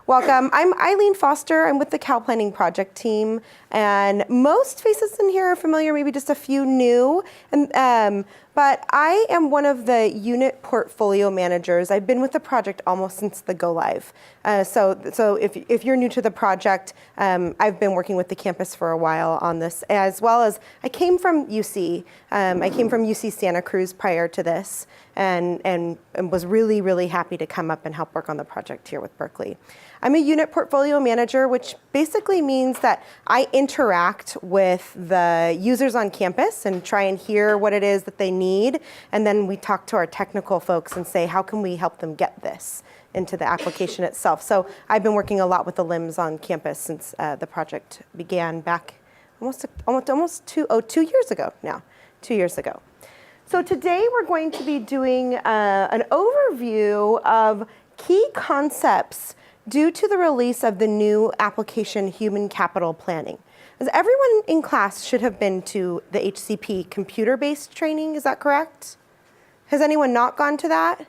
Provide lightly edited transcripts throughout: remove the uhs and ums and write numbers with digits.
Welcome. I'm Eileen Foster. I'm with the CalPlanning project team, and most faces in here are familiar, maybe just a few new. But I am one of the unit portfolio managers. I've been with the project almost since the go live. So if you're new to the project, I've been working with the campus for a while on this, as well as I came from UC. I came from UC Santa Cruz prior to this, and was really, really happy to come up and help work on the project here with Berkeley. I'm a unit portfolio manager, which basically means that I interact with the users on campus and try and hear what it is that they need. And then we talk to our technical folks and say, how can we help them get this into the application itself? So I've been working a lot with the LIMS on campus since the project began back almost 2 years ago now, 2 years ago. So today we're going to be doing an overview of key concepts due to the release of the new application Human Capital Planning. As everyone in class should have been to the HCP computer-based training, is that correct? Has anyone not gone to that?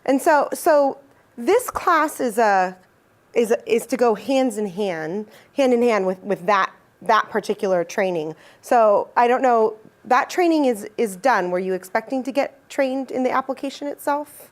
And so this class is to go hand in hand with that particular training. So I don't know, that training is done. Were you expecting to get trained in the application itself?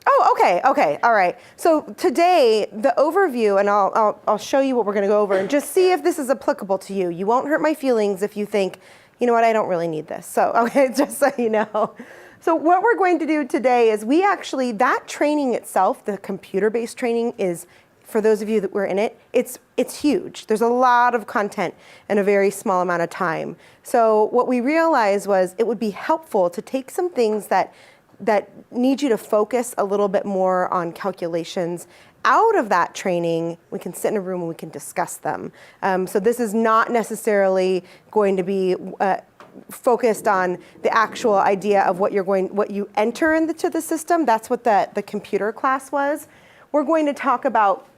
Oh, okay, all right. So today, the overview, and I'll show you what we're going to go over, and just see if this is applicable to you. You won't hurt my feelings if you think, you know what, I don't really need this. So, okay, just so you know. So what we're going to do today is that training itself, the computer-based training, is, for those of you that were in it, it's huge. There's a lot of content in a very small amount of time. So what we realized was it would be helpful to take some things that need you to focus a little bit more on calculations out of that training. We can sit in a room and we can discuss them. So this is not necessarily going to be focused on the actual idea of what you enter into the system. That's what the computer class was. We're going to talk about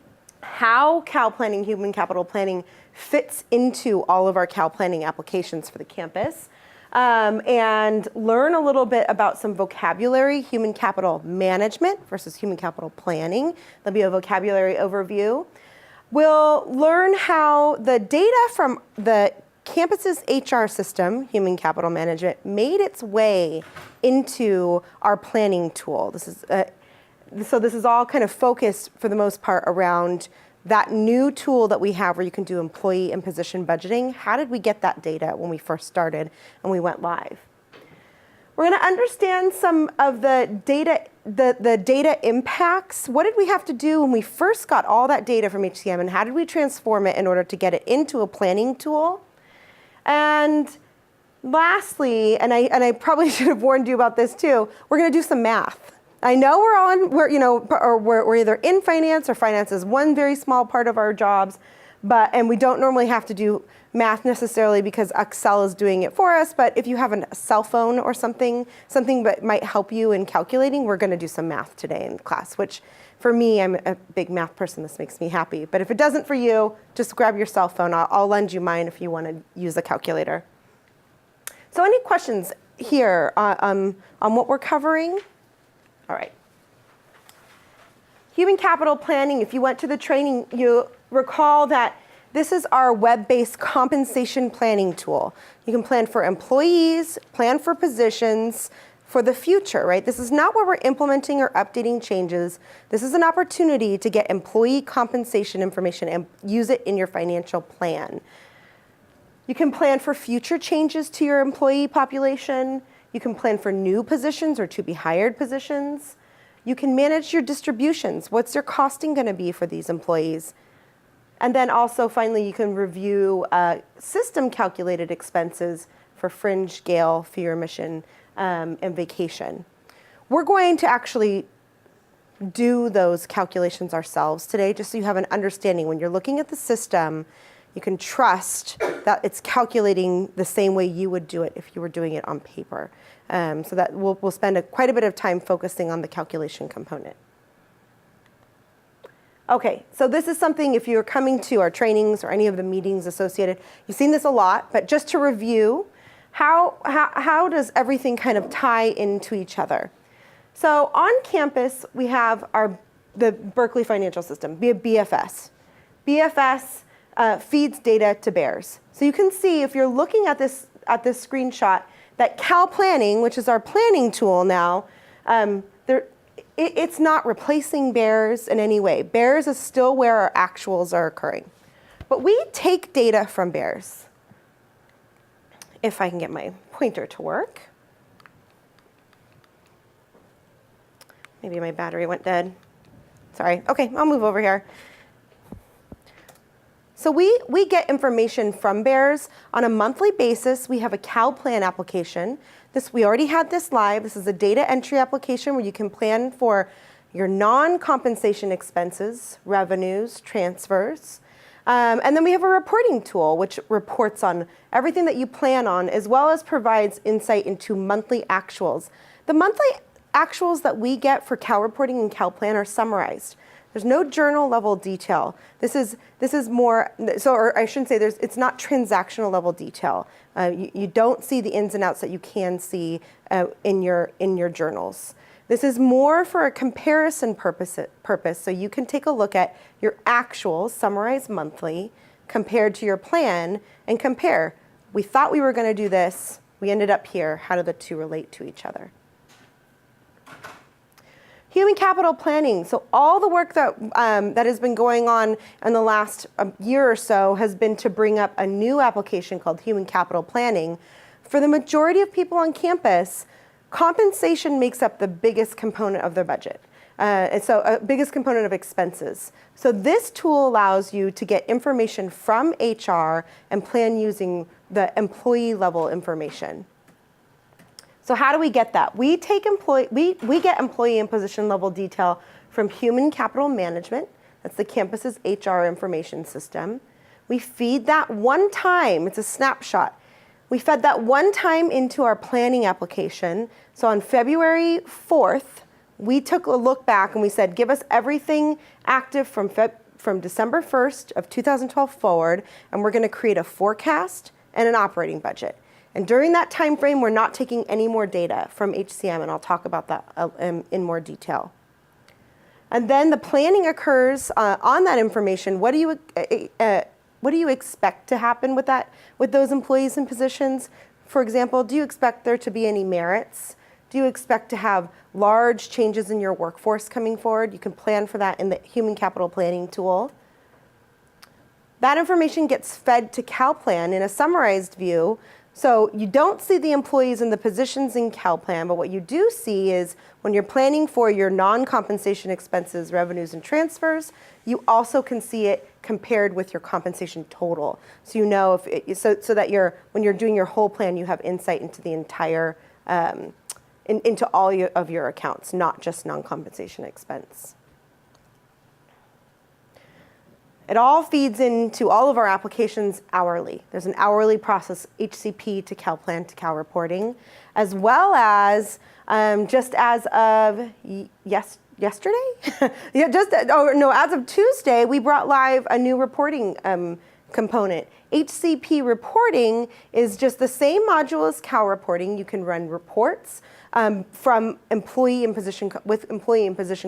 how CalPlanning, Human Capital Planning, fits into all of our CalPlanning applications for the campus. And learn a little bit about some vocabulary, human capital management versus human capital planning. There'll be a vocabulary overview. We'll learn how the data from the campus's HR system, human capital management, made its way into our planning tool. So this is all kind of focused, for the most part, around that new tool that we have where you can do employee and position budgeting. How did we get that data when we first started and we went live? We're going to understand some of the data impacts. What did we have to do when we first got all that data from HCM, and how did we transform it in order to get it into a planning tool? And lastly, and I probably should have warned you about this too, we're going to do some math. I know we're either in finance, or finance is one very small part of our jobs, and we don't normally have to do math necessarily because Excel is doing it for us. But if you have a cell phone or something that might help you in calculating, we're going to do some math today in class, which for me, I'm a big math person. This makes me happy. But if it doesn't for you, just grab your cell phone. I'll lend you mine if you want to use a calculator. So any questions here on what we're covering? All right. Human capital planning, if you went to the training, you recall that this is our web-based compensation planning tool. You can plan for employees, plan for positions, for the future, right? This is not where we're implementing or updating changes. This is an opportunity to get employee compensation information and use it in your financial plan. You can plan for future changes to your employee population. You can plan for new positions or to be hired positions. You can manage your distributions. What's your costing going to be for these employees? And then also, finally, you can review system calculated expenses for fringe, gale, fee remission, and vacation. We're going to actually do those calculations ourselves today, just so you have an understanding. When you're looking at the system, you can trust that it's calculating the same way you would do it if you were doing it on paper. So that we'll spend quite a bit of time focusing on the calculation component. Okay, so this is something, if you're coming to our trainings or any of the meetings associated, you've seen this a lot, but just to review, how does everything kind of tie into each other? So on campus, we have the Berkeley Financial System, BFS. BFS feeds data to Bears. So you can see if you're looking at this screenshot that CalPlanning, which is our planning tool now, it's not replacing Bears in any way. Bears is still where our actuals are occurring. But we take data from Bears. If I can get my pointer to work. Maybe my battery went dead. Sorry. OK, I'll move over here. So we get information from Bears on a monthly basis. We have a CalPlan application. We already had this live. This is a data entry application where you can plan for your non-compensation expenses, revenues, transfers. And then we have a reporting tool, which reports on everything that you plan on, as well as provides insight into monthly actuals. The monthly actuals that we get for Cal reporting and CalPlan are summarized. There's no journal level detail. This is more, or I shouldn't say it's not transactional level detail. You don't see the ins and outs that you can see in your journals. This is more for a comparison purpose, so you can take a look at your actuals, summarized monthly, compared to your plan, and compare. We thought we were going to do this. We ended up here. How do the two relate to each other? Human capital planning. So all the work that has been going on in the last year or so has been to bring up a new application called human capital planning. For the majority of people on campus, compensation makes up the biggest component of their budget. Biggest component of expenses. So this tool allows you to get information from HR and plan using the employee level information. So how do we get that? We get employee and position level detail from human capital management. That's the campus's HR information system. We feed that one time. It's a snapshot. We fed that one time into our planning application. So on February 4th, we took a look back and we said, give us everything active from December 1st of 2012 forward, and we're going to create a forecast and an operating budget. And during that time frame, we're not taking any more data from HCM, and I'll talk about that in more detail. And then the planning occurs on that information. What do you expect to happen with those employees and positions? For example, do you expect there to be any merits? Do you expect to have large changes in your workforce coming forward? You can plan for that in the human capital planning tool. That information gets fed to CalPlan in a summarized view. So you don't see the employees and the positions in CalPlan, but what you do see is when you're planning for your non-compensation expenses, revenues, and transfers, you also can see it compared with your compensation total. So you know so that when you're doing your whole plan, you have insight into the entire, into all of your accounts, not just non-compensation expense. It all feeds into all of our applications hourly. There's an hourly process, HCP to CalPlan to Cal reporting, as well as just as of yesterday? As of Tuesday, we brought live a new reporting component. HCP reporting is just the same module as Cal reporting. You can run reports from employee and position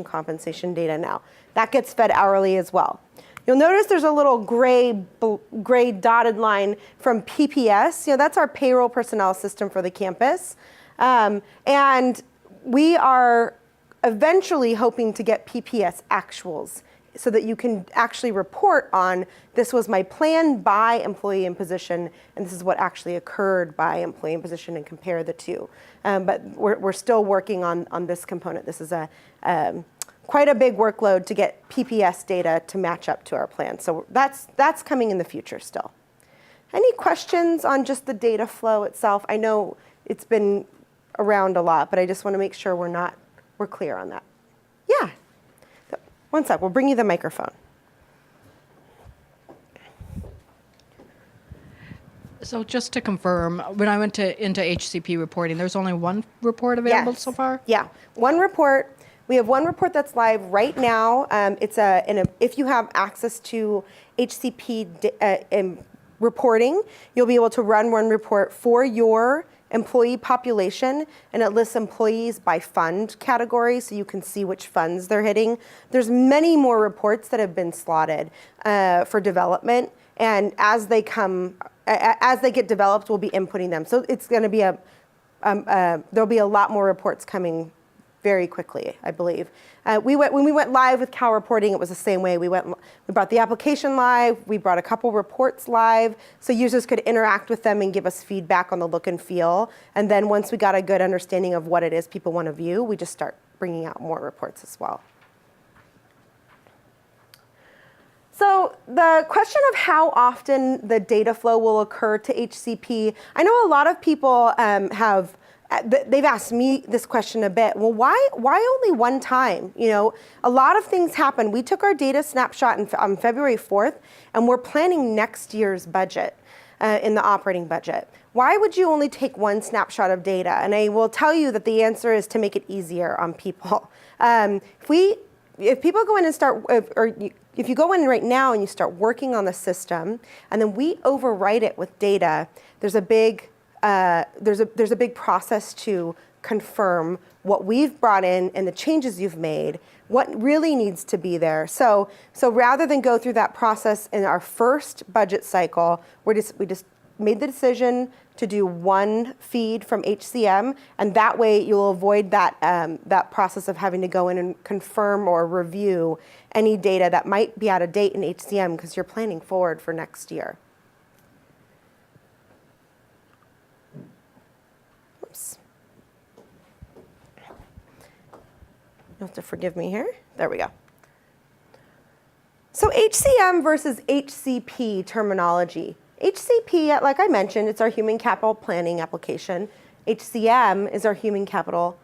compensation data now. That gets fed hourly as well. You'll notice there's a little gray dotted line from PPS. That's our payroll personnel system for the campus. And we are eventually hoping to get PPS actuals so that you can actually report on this was my plan by employee and position, and this is what actually occurred by employee and position, and compare the two. But we're still working on this component. This is quite a big workload to get PPS data to match up to our plan. So that's coming in the future still. Any questions on just the data flow itself? I know it's been around a lot, but I just want to make sure we're clear on that. Yeah. So, one sec, we'll bring you the microphone. So just to confirm, when I went into HCP reporting, there's only one report available so far? Yeah, one report. We have one report that's live right now. If you have access to HCP reporting, you'll be able to run one report for your employee population, and it lists employees by fund category, so you can see which funds they're hitting. There's many more reports that have been slotted for development, and as they get developed, we'll be inputting them. So it's going to be there'll be a lot more reports coming very quickly, I believe. When we went live with Cal Reporting, it was the same way. We brought the application live, we brought a couple reports live, so users could interact with them and give us feedback on the look and feel. And then once we got a good understanding of what it is people want to view, we just start bringing out more reports as well. So the question of how often the data flow will occur to HCP, I know a lot of people they've asked me this question a bit. Well, why only one time? You know, a lot of things happen. We took our data snapshot on February 4th, and we're planning next year's budget in the operating budget. Why would you only take one snapshot of data? And I will tell you that the answer is to make it easier on people. If people go in and start, if you go in right now and you start working on the system, and then we overwrite it with data, there's a big process to confirm what we've brought in and the changes you've made, what really needs to be there. So rather than go through that process in our first budget cycle, we just made the decision to do one feed from HCM, and that way you'll avoid that process of having to go in and confirm or review any data that might be out of date in HCM because you're planning forward for next year. Oops. You'll have to forgive me here. There we go. So HCM versus HCP terminology. HCP, like I mentioned, it's our human capital planning application. HCM is our human capital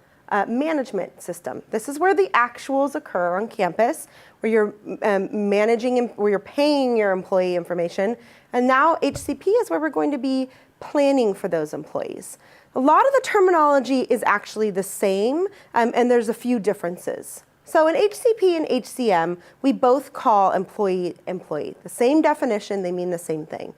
management system. This is where the actuals occur on campus, where you're where you're paying your employee information. And now HCP is where we're going to be planning for those employees. A lot of the terminology is actually the same, and there's a few differences. So in HCP and HCM, we both call employee. The same definition, they mean the same thing.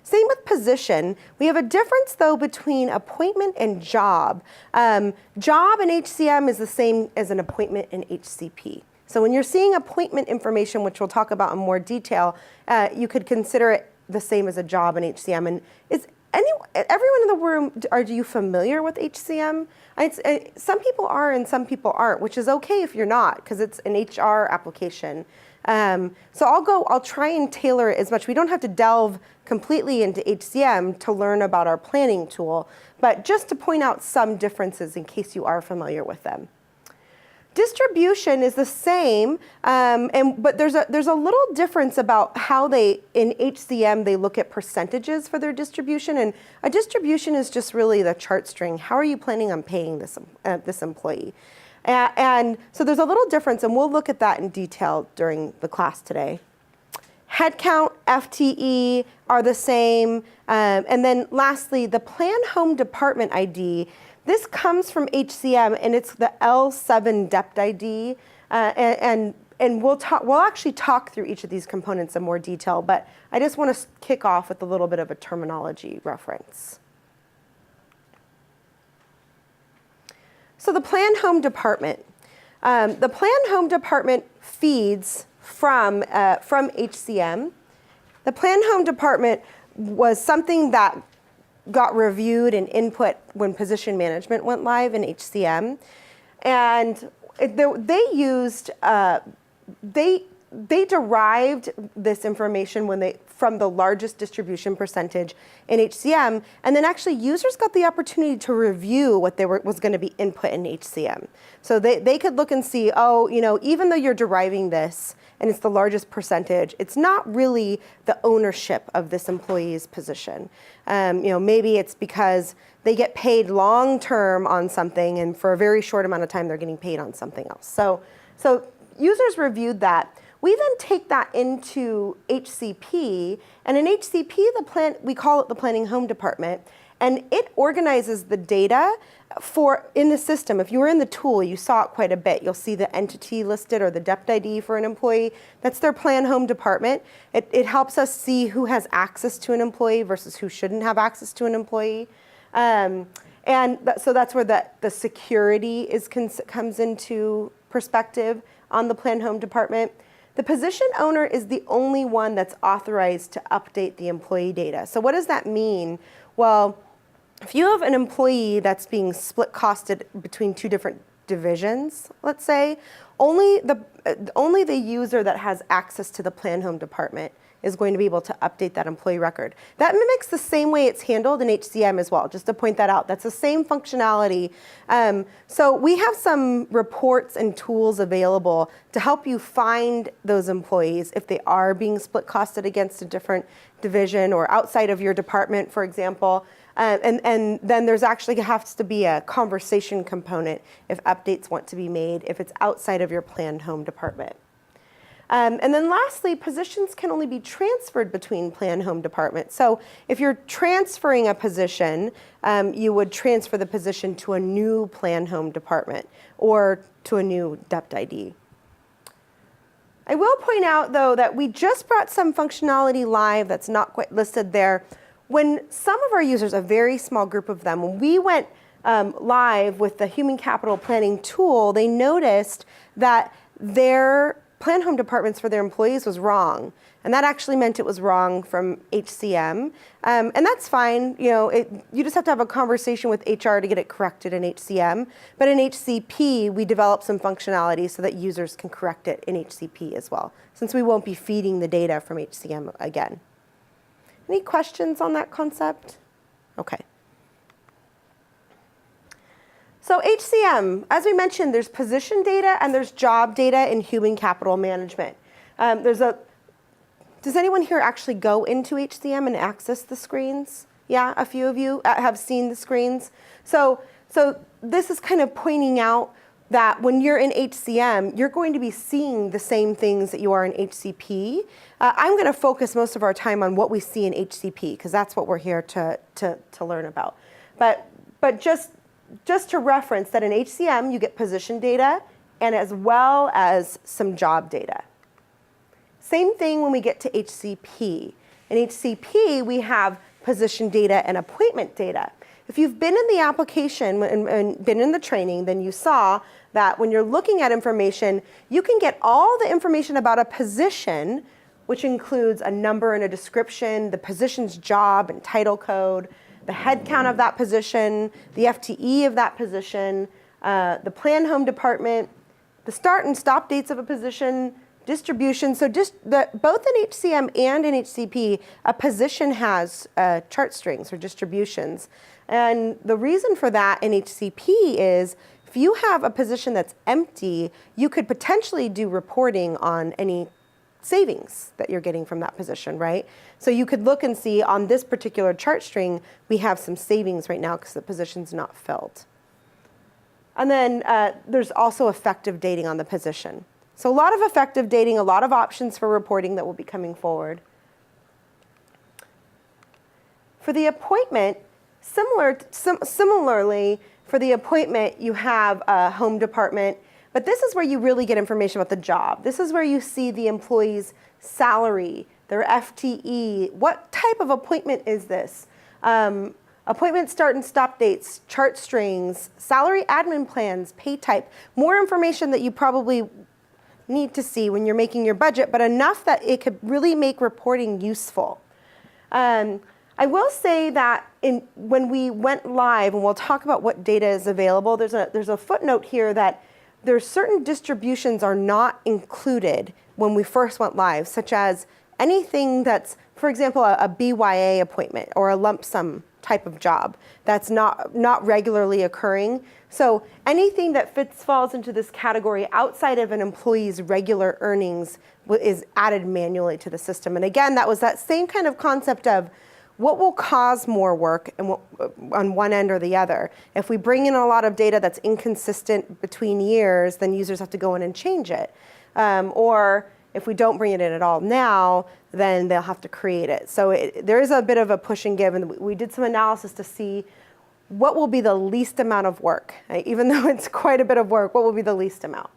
Same with position. We have a difference, though, between appointment and job. Job in HCM is the same as an appointment in HCP. So when you're seeing appointment information, which we'll talk about in more detail, you could consider it the same as a job in HCM. And everyone in the room, are you familiar with HCM? Some people are and some people aren't, which is okay if you're not, because it's an HR application. So I'll try and tailor it as much. We don't have to delve completely into HCM to learn about our planning tool, but just to point out some differences in case you are familiar with them. Distribution is the same, but there's a little difference about how in HCM they look at percentages for their distribution, and a distribution is just really the chart string. How are you planning on paying this employee? And so there's a little difference, and we'll look at that in detail during the class today. Headcount, FTE are the same. And then lastly, the Plan Home Department ID. This comes from HCM, and it's the L7 DEPT ID. And we'll actually talk through each of these components in more detail, but I just want to kick off with a little bit of a terminology reference. So the Plan Home Department. The Plan Home Department feeds from HCM. The Plan Home Department was something that got reviewed and input when position management went live in HCM. And they derived this information from the largest distribution percentage in HCM, and then actually users got the opportunity to review what was going to be input in HCM. So they could look and see, even though you're deriving this and it's the largest percentage, it's not really the ownership of this employee's position. Maybe it's because they get paid long term on something, and for a very short amount of time they're getting paid on something else. So users reviewed that. We then take that into HCP, and in HCP, we call it the Planning Home Department, and it organizes the data in the system. If you were in the tool, you saw it quite a bit. You'll see the entity listed or the DEPT ID for an employee. That's their Plan Home Department. It helps us see who has access to an employee versus who shouldn't have access to an employee. So that's where the security comes into perspective on the planned home department. The position owner is the only one that's authorized to update the employee data. So what does that mean? Well, if you have an employee that's being split costed between two different divisions, let's say, only the user that has access to the planned home department is going to be able to update that employee record. That mimics the same way it's handled in HCM as well, just to point that out. That's the same functionality. So we have some reports and tools available to help you find those employees if they are being split costed against a different division or outside of your department, for example. And then there's actually has to be a conversation component if updates want to be made, if it's outside of your planned home department. And then lastly, positions can only be transferred between planned home departments. So if you're transferring a position, you would transfer the position to a new planned home department or to a new DEPT ID. I will point out, though, that we just brought some functionality live that's not quite listed there. When some of our users, a very small group of them, when we went live with the human capital planning tool, they noticed that their planned home departments for their employees was wrong. And that actually meant it was wrong from HCM. And that's fine. You just have to have a conversation with HR to get it corrected in HCM. But in HCP, we developed some functionality so that users can correct it in HCP as well, since we won't be feeding the data from HCM again. Any questions on that concept? Okay. So HCM, as we mentioned, there's position data and there's job data in human capital management. Does anyone here actually go into HCM and access the screens? Yeah, a few of you have seen the screens. So this is kind of pointing out that when you're in HCM, you're going to be seeing the same things that you are in HCP. I'm going to focus most of our time on what we see in HCP, because that's what we're here to learn about. But just to reference that in HCM, you get position data and as well as some job data. Same thing when we get to HCP. In HCP, we have position data and appointment data. If you've been in the application and been in the training, then you saw that when you're looking at information, you can get all the information about a position, which includes a number and a description, the position's job and title code, the head count of that position, the FTE of that position, the planned home department, the start and stop dates of a position, distribution. So both in HCM and in HCP, a position has chart strings or distributions. And the reason for that in HCP is if you have a position that's empty, you could potentially do reporting on any savings that you're getting from that position, right? So you could look and see on this particular chart string, we have some savings right now because the position's not filled. And then there's also effective dating on the position. So a lot of effective dating, a lot of options for reporting that will be coming forward. For the appointment, similarly, for the appointment, you have a home department, but this is where you really get information about the job. This is where you see the employee's salary, their FTE. What type of appointment is this? Appointment start and stop dates, chart strings, salary admin plans, pay type. More information that you probably need to see when you're making your budget, but enough that it could really make reporting useful. I will say that when we went live, and we'll talk about what data is available, there's a footnote here that there's certain distributions are not included when we first went live, such as anything that's, for example, a BYA appointment or a lump sum type of job that's not regularly occurring. So anything that falls into this category outside of an employee's regular earnings is added manually to the system. And again, that was that same kind of concept of what will cause more work and on one end or the other. If we bring in a lot of data that's inconsistent between years, then users have to go in and change it. Or if we don't bring it in at all now, then they'll have to create it. So there is a bit of a push and give, and we did some analysis to see what will be the least amount of work. Even though it's quite a bit of work, what will be the least amount?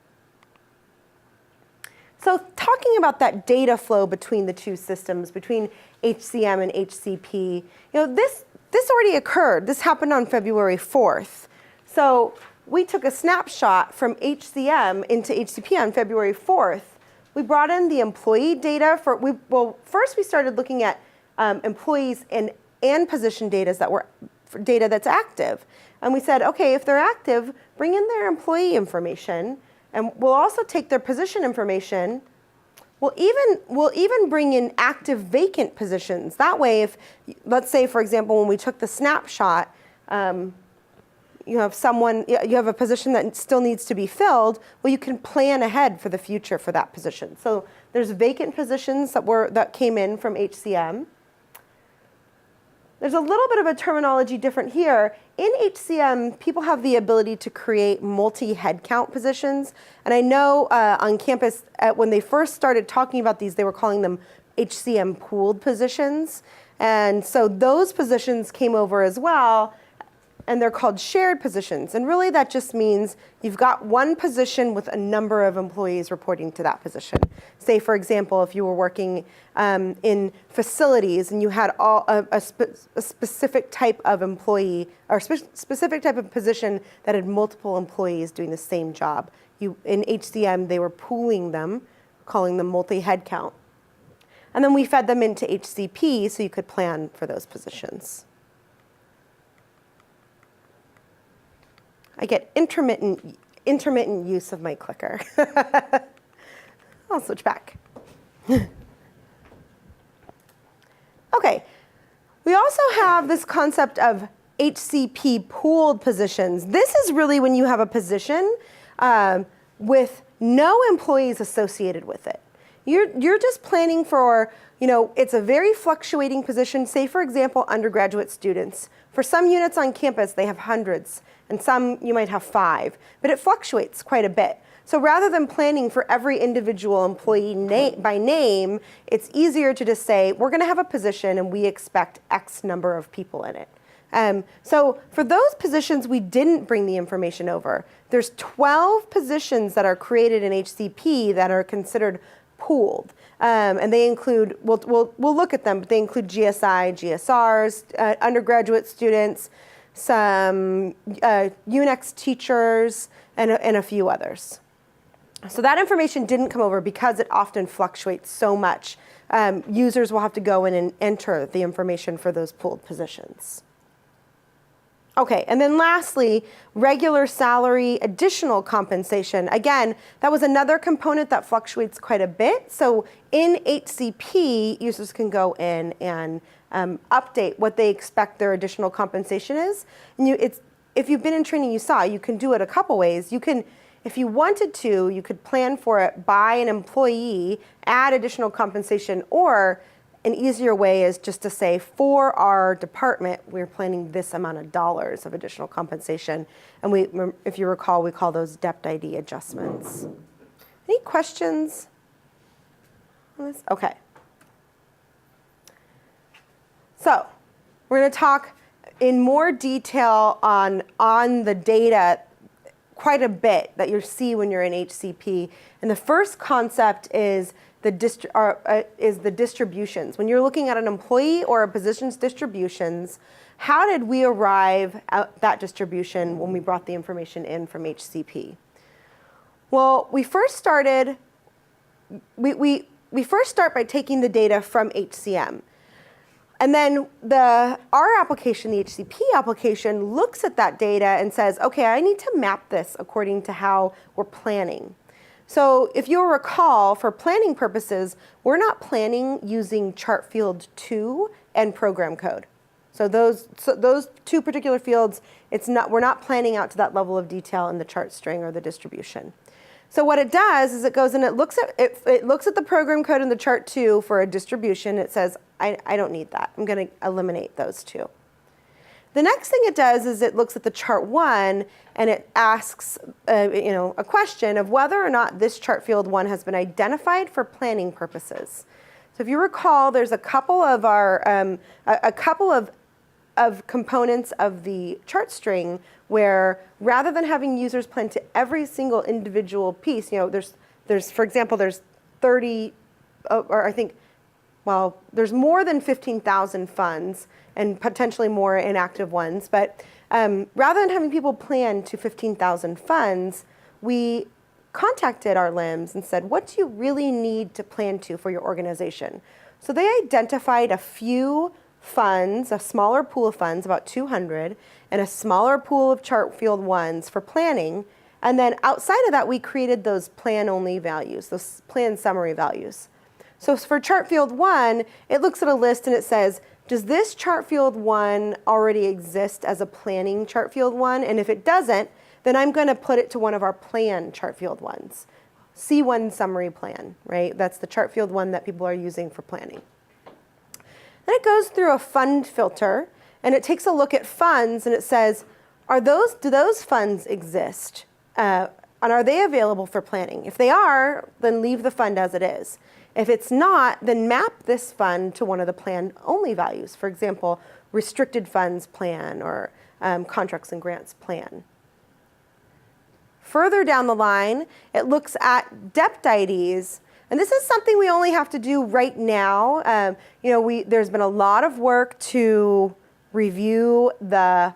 So talking about that data flow between the two systems, between HCM and HCP, this this already occurred. This happened on February 4th. So we took a snapshot from HCM into HCP on February 4th. We brought in the employee data first we started looking at employees and position data data that's active. And we said, okay, if they're active, bring in their employee information, and we'll also take their position information. We'll even bring in active vacant positions. That way, if, let's say, for example, when we took the snapshot, you have a position that still needs to be filled, well, you can plan ahead for the future for that position. So there's vacant positions that came in from HCM. There's a little bit of a terminology different here. In HCM, people have the ability to create multi-headcount positions. And I know on campus, when they first started talking about these, they were calling them HCM pooled positions. And so those positions came over as well, and they're called shared positions. And really that just means you've got one position with a number of employees reporting to that position. Say, for example, if you were working in facilities and you had a specific type of employee or specific type of position that had multiple employees doing the same job. In HCM, they were pooling them, calling them multi-headcount. And then we fed them into HCP so you could plan for those positions. I get intermittent use of my clicker. I'll switch back. Okay, we also have this concept of HCP pooled positions. This is really when you have a position with no employees associated with it. You're just planning for, it's a very fluctuating position. Say, for example, undergraduate students. For some units on campus, they have hundreds, and some you might have 5, but it fluctuates quite a bit. So rather than planning for every individual employee by name, it's easier to just say, we're going to have a position and we expect X number of people in it. So for those positions, we didn't bring the information over. There's 12 positions that are created in HCP that are considered pooled. And they include, we'll look at them, but they include GSI, GSRs, undergraduate students, some UNEX teachers, and a few others. So that information didn't come over because it often fluctuates so much. Users will have to go in and enter the information for those pooled positions. Okay, and then lastly, regular salary, additional compensation. Again, that was another component that fluctuates quite a bit. So in HCP, users can go in and update what they expect their additional compensation is. And if you've been in training, you saw, you can do it a couple ways. You can, if you wanted to, you could plan for it by an employee, add additional compensation, or an easier way is just to say, for our department, we're planning this amount of dollars of additional compensation. And if you recall, we call those DEPT ID adjustments. Any questions on this? Okay. So we're going to talk in more detail on the data quite a bit that you see when you're in HCP. And the first concept is the distributions. When you're looking at an employee or a position's distributions, how did we arrive at that distribution when we brought the information in from HCP? Well, we first start by taking the data from HCM. And then our application, the HCP application, looks at that data and says, okay, I need to map this according to how we're planning. So if you'll recall, for planning purposes, we're not planning using chart field 2 and program code. So those two particular fields, we're not planning out to that level of detail in the chart string or the distribution. So what it does is it goes and it looks at the program code in the chart 2 for a distribution. It says, I don't need that. I'm going to eliminate those two. The next thing it does is it looks at the chart 1 and it asks a question of whether or not this chart field 1 has been identified for planning purposes. So if you recall, there's a couple of components of the chart string where rather than having users plan to every single individual piece, there's for example, there's 30, or I think well, there's more than 15,000 funds and potentially more inactive ones, but rather than having people plan to 15,000 funds, we contacted our LIMs and said, what do you really need to plan to for your organization? So they identified a few funds, a smaller pool of funds, about 200, and a smaller pool of chart field ones for planning. And then outside of that, we created those plan-only values, those plan summary values. So for chart field 1, it looks at a list and it says, does this chart field 1 already exist as a planning chart field 1? And if it doesn't, then I'm going to put it to one of our plan chart field 1s. C1 summary plan, right? That's the chart field 1 that people are using for planning. Then it goes through a fund filter, and it takes a look at funds, and it says, do those funds exist? And are they available for planning? If they are, then leave the fund as it is. If it's not, then map this fund to one of the plan-only values. For example, restricted funds plan or contracts and grants plan. Further down the line, it looks at debt IDs. And this is something we only have to do right now. There's been a lot of work to review the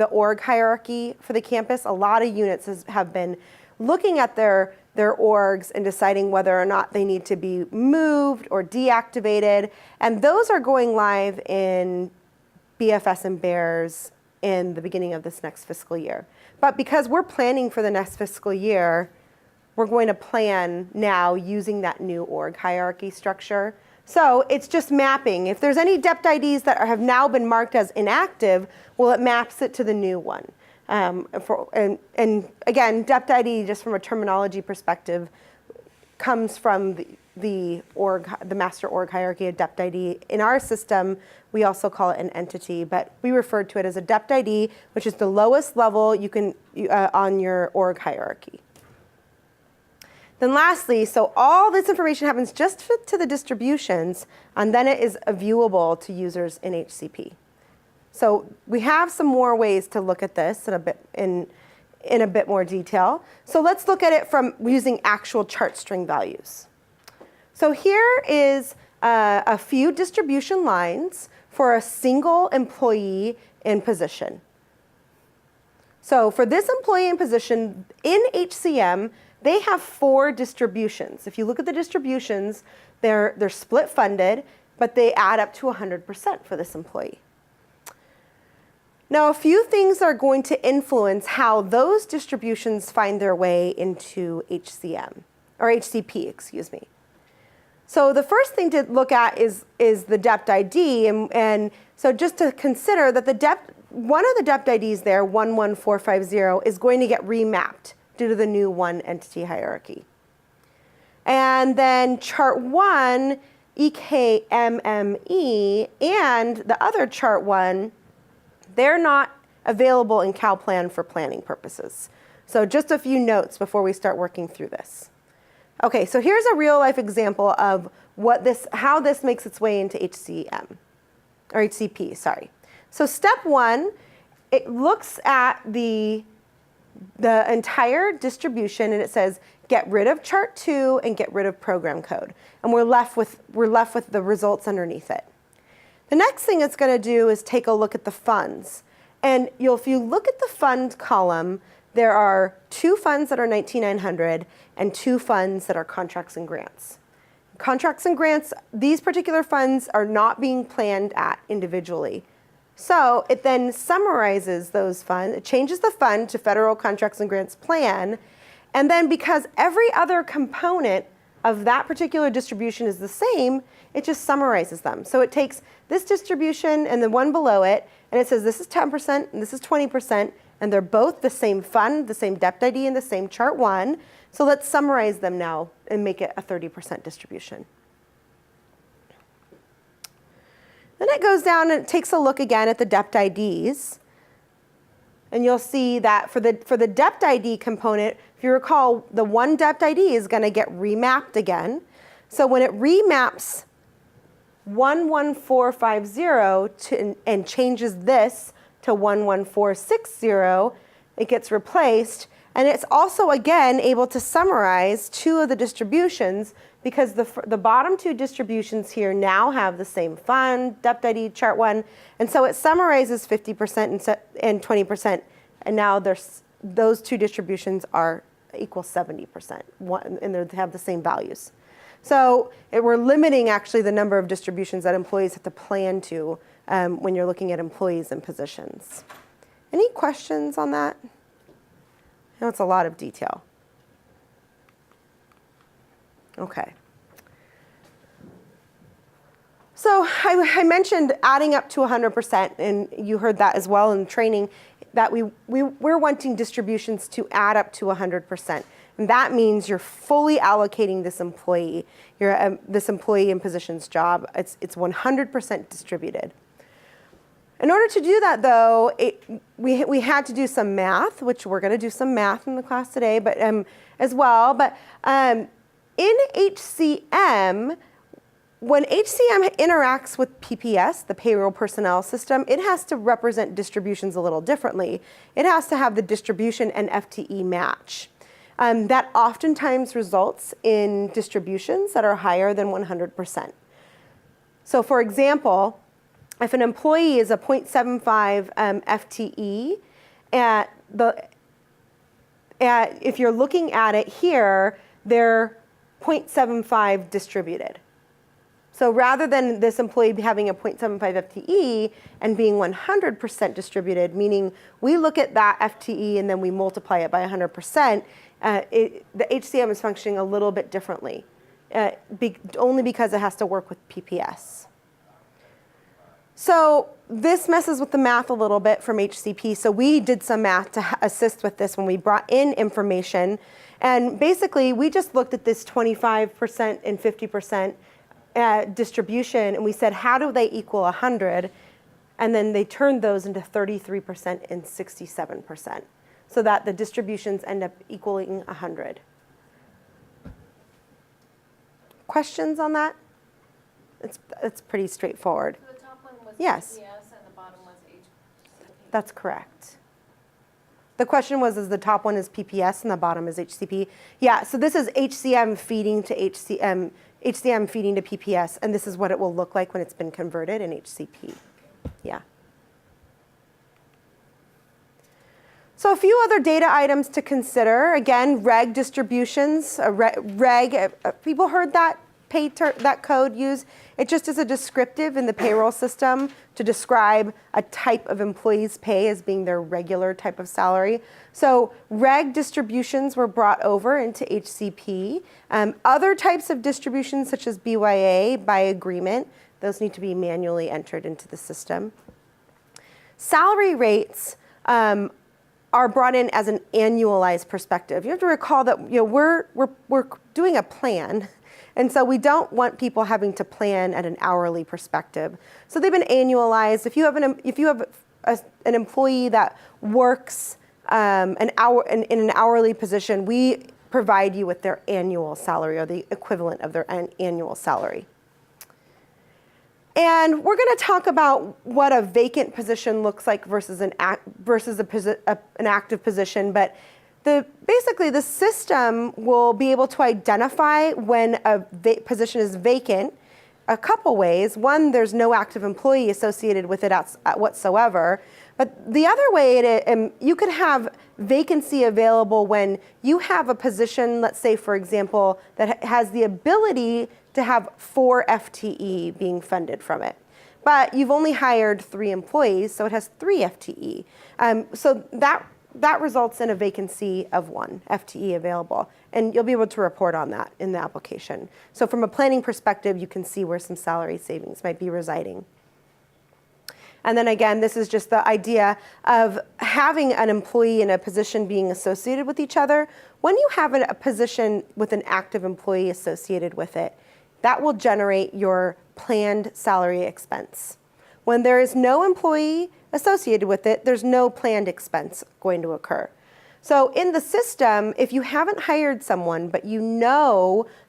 org hierarchy for the campus. A lot of units have been looking at their orgs and deciding whether or not they need to be moved or deactivated. And those are going live in BFS and BEARS in the beginning of this next fiscal year. But because we're planning for the next fiscal year, we're going to plan now using that new org hierarchy structure. So it's just mapping. If there's any debt IDs that have now been marked as inactive, well, it maps it to the new one. And again, debt ID, just from a terminology perspective, comes from the master org hierarchy of debt ID. In our system, we also call it an entity, but we refer to it as a debt ID, which is the lowest level you can on your org hierarchy. Then lastly, so all this information happens just to the distributions, and then it is viewable to users in HCP. So we have some more ways to look at this in a bit more detail. So let's look at it from using actual chart string values. So here is a few distribution lines for a single employee in position. So for this employee in position in HCM, they have 4 distributions. If you look at the distributions, they're split funded, but they add up to 100% for this employee. Now, a few things are going to influence how those distributions find their way into HCM, or HCP, excuse me. So the first thing to look at is the debt ID, and so just to consider that one of the debt IDs there, 11450, is going to get remapped due to the new one entity hierarchy. And then chart 1, EKMME, and the other chart 1, they're not available in CalPlan for planning purposes. So just a few notes before we start working through this. Okay, so here's a real life example of how this makes its way into HCM, or HCP, sorry. So step 1, it looks at the entire distribution, and it says get rid of chart 2 and get rid of program code, and we're left with the results underneath it. The next thing it's going to do is take a look at the funds, and if you look at the fund column, there are 2 funds that are 19,900 and 2 funds that are contracts and grants. Contracts and grants, these particular funds are not being planned at individually. So it then summarizes those funds, it changes the fund to federal contracts and grants plan, and then because every other component of that particular distribution is the same, it just summarizes them. So it takes this distribution and the one below it, and it says this is 10% and this is 20%, and they're both the same fund, the same debt ID, and the same chart 1. So let's summarize them now and make it a 30% distribution. Then it goes down and it takes a look again at the debt IDs. And you'll see that for the debt ID component, if you recall, the one debt ID is going to get remapped again. So when it remaps 11450 and changes this to 11460, it gets replaced. And it's also, again, able to summarize two of the distributions because the bottom two distributions here now have the same fund, depth ID, chart one. And so it summarizes 50% and 20%. And now those two distributions are equal 70%, and they have the same values. So we're limiting actually the number of distributions that employees have to plan to when you're looking at employees and positions. Any questions on that? I know it's a lot of detail. Okay. So I mentioned adding up to 100%, and you heard that as well in training, that we're wanting distributions to add up to 100%. And that means you're fully allocating this employee, this employee in position's job. It's 100% distributed. In order to do that, though, we had to do some math, which we're going to do some math in the class today, but as well. But in HCM, when HCM interacts with PPS, the payroll personnel system, it has to represent distributions a little differently. It has to have the distribution and FTE match. That oftentimes results in distributions that are higher than 100%. So for example, if an employee is a 0.75 FTE, if you're looking at it here, they're 0.75 distributed. So rather than this employee having a 0.75 FTE and being 100% distributed, meaning we look at that FTE and then we multiply it by 100%, the HCM is functioning a little bit differently, only because it has to work with PPS. So this messes with the math a little bit from HCP. So we did some math to assist with this when we brought in information. And basically, we just looked at this 25% and 50% distribution, and we said, how do they equal 100? And then they turned those into 33% and 67%, so that the distributions end up equaling 100. Questions on that? It's pretty straightforward. So the top one was Yes. PPS and the bottom was HCP. That's correct. The question was, is the top one is PPS and the bottom is HCP? Yeah, so this is HCM feeding to HCM feeding to PPS, and this is what it will look like when it's been converted in HCP. Yeah. So a few other data items to consider. Again, reg distributions. People heard that that code used. It just is a descriptive in the payroll system to describe a type of employee's pay as being their regular type of salary. So reg distributions were brought over into HCP. Other types of distributions, such as BYA, by agreement, those need to be manually entered into the system. Salary rates are brought in as an annualized perspective. You have to recall that we're doing a plan. And so we don't want people having to plan at an hourly perspective. So they've been annualized. If you have an employee that works an hour in an hourly position, we provide you with their annual salary or the equivalent of their annual salary. And we're going to talk about what a vacant position looks like versus an active position. But basically, the system will be able to identify when a position is vacant a couple ways. One, there's no active employee associated with it whatsoever. But the other way, you could have vacancy available when you have a position, let's say, for example, that has the ability to have 4 FTE being funded from it. But you've only hired 3 employees, so it has 3 FTE. So that results in a vacancy of 1 FTE available. And you'll be able to report on that in the application. So from a planning perspective, you can see where some salary savings might be residing. And then again, this is just the idea of having an employee in a position being associated with each other. When you have a position with an active employee associated with it, that will generate your planned salary expense. When there is no employee associated with it, there's no planned expense going to occur. So in the system, if you haven't hired someone, but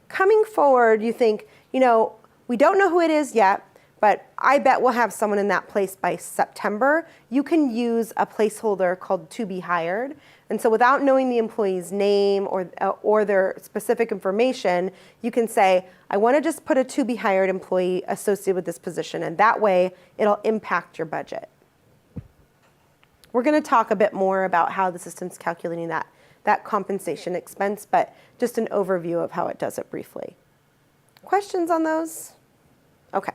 coming forward, you think, we don't know who it is yet, but I bet we'll have someone in that place by September. You can use a placeholder called to be hired. And so without knowing the employee's name or their specific information, you can say, I want to just put a to be hired employee associated with this position, and that way it'll impact your budget. We're going to talk a bit more about how the system's calculating that compensation expense, but just an overview of how it does it briefly. Questions on those? Okay.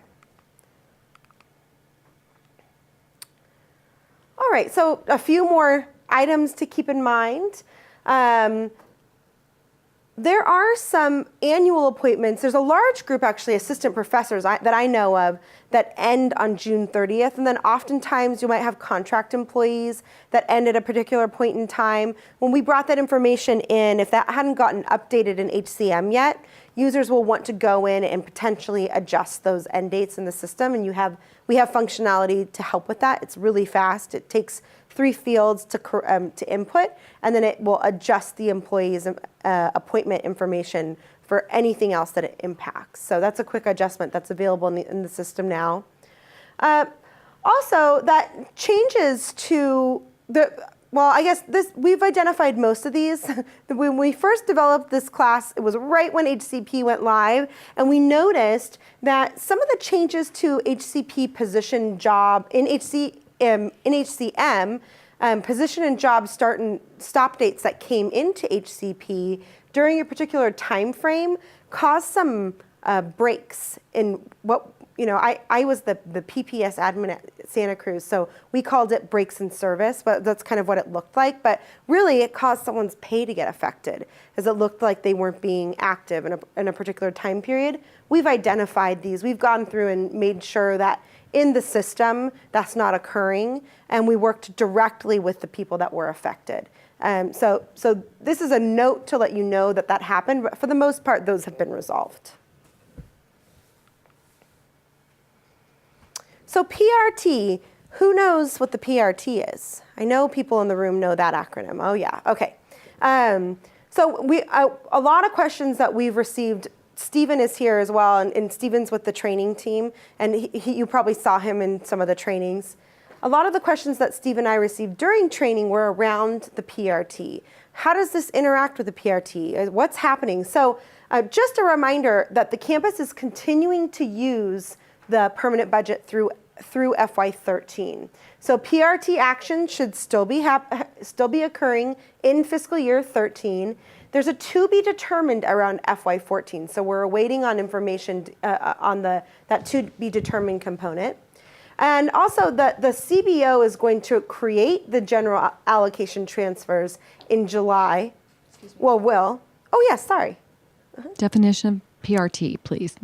All right, so a few more items to keep in mind. There are some annual appointments. There's a large group, actually, assistant professors that I know of that end on June 30th. And then oftentimes you might have contract employees that end at a particular point in time. When we brought that information in, if that hadn't gotten updated in HCM yet, users will want to go in and potentially adjust those end dates in the system. And we have functionality to help with that. It's really fast. It takes 3 fields to input, and then it will adjust the employee's appointment information for anything else that it impacts. So that's a quick adjustment that's available in the system now. Also, that changes to I guess we've identified most of these. When we first developed this class, it was right when HCP went live, and we noticed that some of the changes to HCP position job in HCM, position and job start and stop dates that came into HCP during a particular time frame caused some breaks in what, I was the PPS admin at Santa Cruz, so we called it breaks in service, but that's kind of what it looked like. But really, it caused someone's pay to get affected, as it looked like they weren't being active in a particular time period. We've identified these. We've gone through and made sure that in the system that's not occurring, and we worked directly with the people that were affected. So this is a note to let you know that happened, but for the most part, those have been resolved. So PRT, who knows what the PRT is? I know people in the room know that acronym. Oh yeah, okay. So a lot of questions that we've received. Stephen is here as well, and Stephen's with the training team, and you probably saw him in some of the trainings. A lot of the questions that Steve and I received during training were around the PRT. How does this interact with the PRT? What's happening? So just a reminder that the campus is continuing to use the permanent budget through FY13. So PRT action should still be occurring in fiscal year 13. There's a to be determined around FY14. So we're waiting on information on that to be determined component. And also the CBO is going to create the general allocation transfers in July. Well, will. Oh yes, sorry. Definition of PRT, please.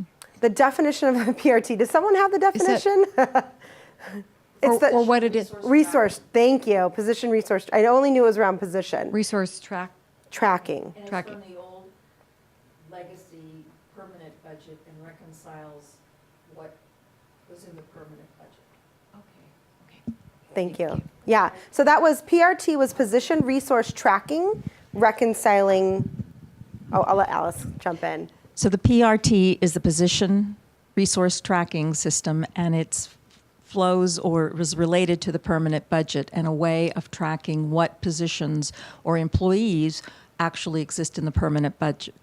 The definition of the PRT. Does someone have the definition? Or what it is. Resource. Thank you. Position resource. I only knew it was around position. Resource Tracking. And it's from the old legacy permanent budget and reconciles what was in the permanent budget. Okay. Thank you. Yeah. So that was PRT was position resource tracking, reconciling. Oh, I'll let Alice jump in. So the PRT is the position resource tracking system, and its flows or was related to the permanent budget and a way of tracking what positions or employees actually exist in the permanent budget.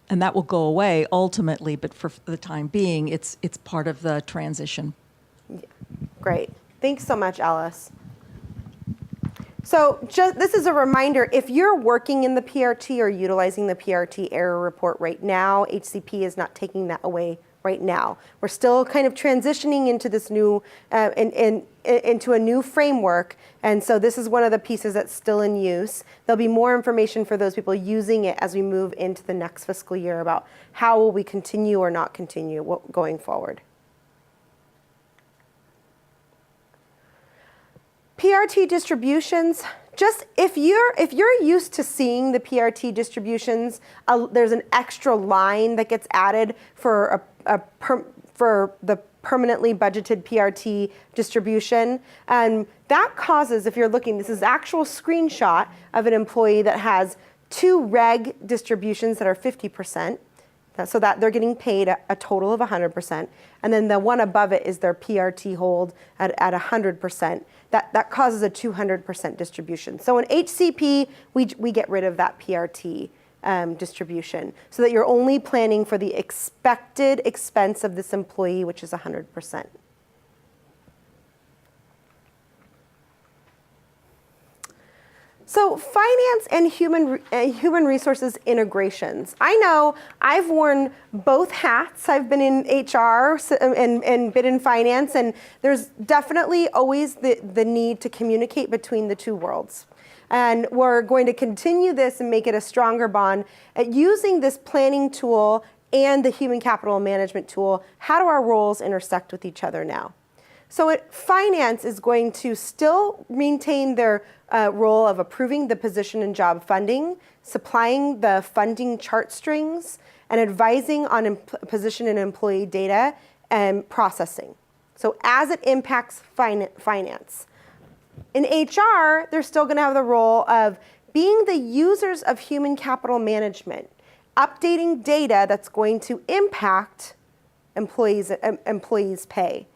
And that will go away ultimately, but for the time being, it's part of the transition. Yeah. Great. Thanks so much, Alice. So this is a reminder, if you're working in the PRT or utilizing the PRT error report right now, HCP is not taking that away right now. We're still kind of transitioning into this new, into a new framework, and so this is one of the pieces that's still in use. There'll be more information for those people using it as we move into the next fiscal year about how will we continue or not continue going forward. PRT distributions, just if you're used to seeing the PRT distributions, there's an extra line that gets added for the permanently budgeted PRT distribution. And that causes, if you're looking, this is actual screenshot of an employee that has 2 reg distributions that are 50%. So that they're getting paid a total of 100%. And then the one above it is their PRT hold at 100%. That causes a 200% distribution. So in HCP, we get rid of that PRT distribution so that you're only planning for the expected expense of this employee, which is 100%. So finance and human resources integrations. I know I've worn both hats. I've been in HR and been in finance, and there's definitely always the need to communicate between the two worlds. And we're going to continue this and make it a stronger bond at using this planning tool and the human capital management tool. How do our roles intersect with each other now? So finance is going to still maintain their role of approving the position and job funding, supplying the funding chart strings, and advising on position and employee data and processing. So as it impacts finance. In HR, they're still going to have the role of being the users of human capital management, updating data that's going to impact employees' pay.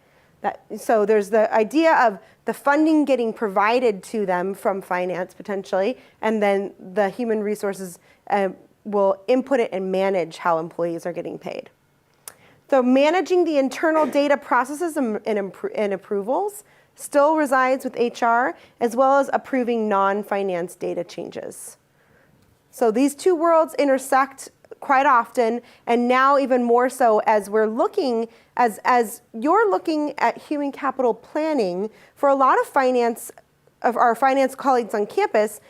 So there's the idea of the funding getting provided to them from finance potentially, and then the human resources will input it and manage how employees are getting paid. So managing the internal data processes and approvals still resides with HR, as well as approving non-finance data changes. So these two worlds intersect quite often, and now even more so as we're looking, as you're looking at human capital planning for a lot of our finance colleagues on campus,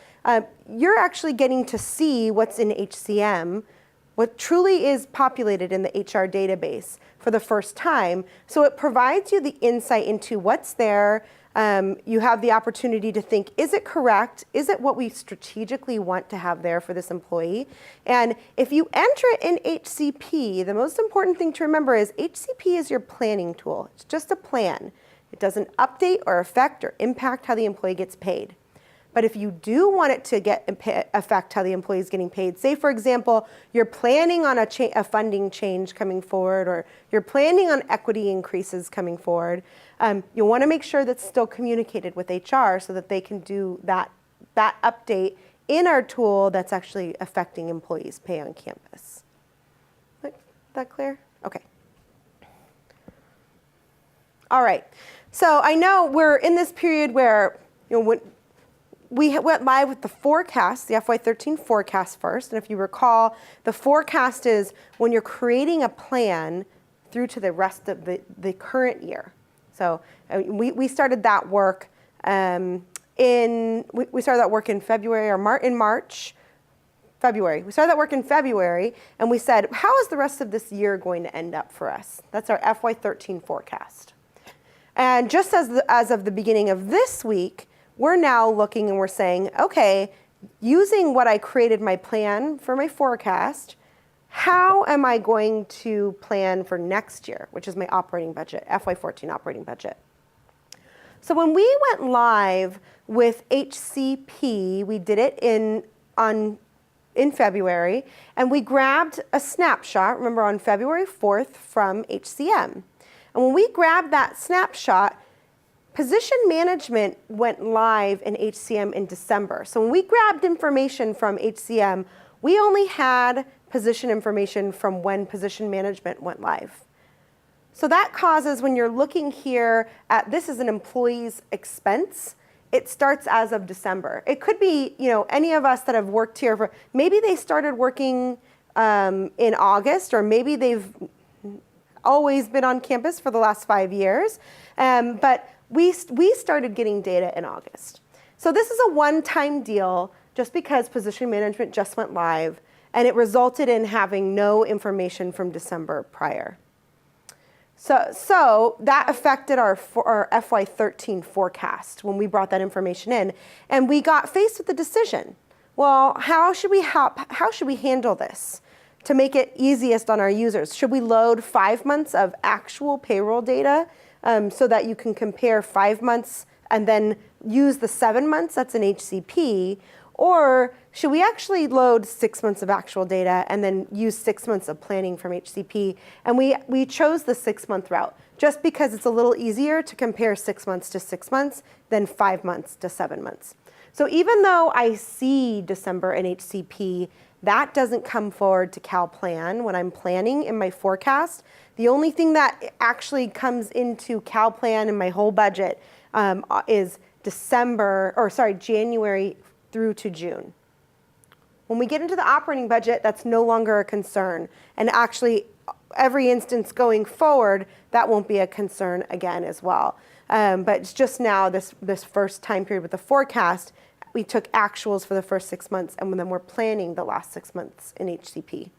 you're actually getting to see what's in HCM, what truly is populated in the HR database for the first time. So it provides you the insight into what's there. You have the opportunity to think, is it correct? Is it what we strategically want to have there for this employee? And if you enter it in HCP, the most important thing to remember is HCP is your planning tool. It's just a plan. It doesn't update or affect or impact how the employee gets paid. But if you do want it to affect how the employee is getting paid, say, for example, you're planning on a funding change coming forward, or you're planning on equity increases coming forward, you'll want to make sure that's still communicated with HR so that they can do that update in our tool that's actually affecting employees' pay on campus. Is that clear? Okay. All right. So I know we're in this period where, we went live with the forecast, the FY13 forecast first. And if you recall, the forecast is when you're creating a plan through to the rest of the current year. So we started that work we started that work in February or in March. February. We started that work in February, and we said, how is the rest of this year going to end up for us? That's our FY13 forecast. And just as of the beginning of this week, we're now looking and we're saying, okay, using what I created my plan for my forecast, how am I going to plan for next year, which is my operating budget, FY14 operating budget? So when we went live with HCP, we did it in February, and we grabbed a snapshot, remember, on February 4th from HCM. And when we grabbed that snapshot, position management went live in HCM in December. So when we grabbed information from HCM, we only had position information from when position management went live. So that causes, when you're looking here at this is an employee's expense, it starts as of December. It could be, any of us that have worked here maybe they started working in August, or maybe they've always been on campus for the last 5 years. But we started getting data in August. So this is a one-time deal just because position management just went live, and it resulted in having no information from December prior. So that affected our FY13 forecast when we brought that information in, and we got faced with the decision. Well, how should we handle this to make it easiest on our users? Should we load 5 months of actual payroll data so that you can compare 5 months and then use the 7 months that's in HCP? Or should we actually load 6 months of actual data and then use 6 months of planning from HCP? And we chose the 6-month route just because it's a little easier to compare 6 months to 6 months than 5 months to 7 months. So even though I see December in HCP, that doesn't come forward to CalPlan when I'm planning in my forecast. The only thing that actually comes into CalPlan in my whole budget is January through to June. When we get into the operating budget, that's no longer a concern. And actually, every instance going forward, that won't be a concern again as well. But it's just now, this first time period with the forecast, we took actuals for the first 6 months, and then we're planning the last 6 months in HCP.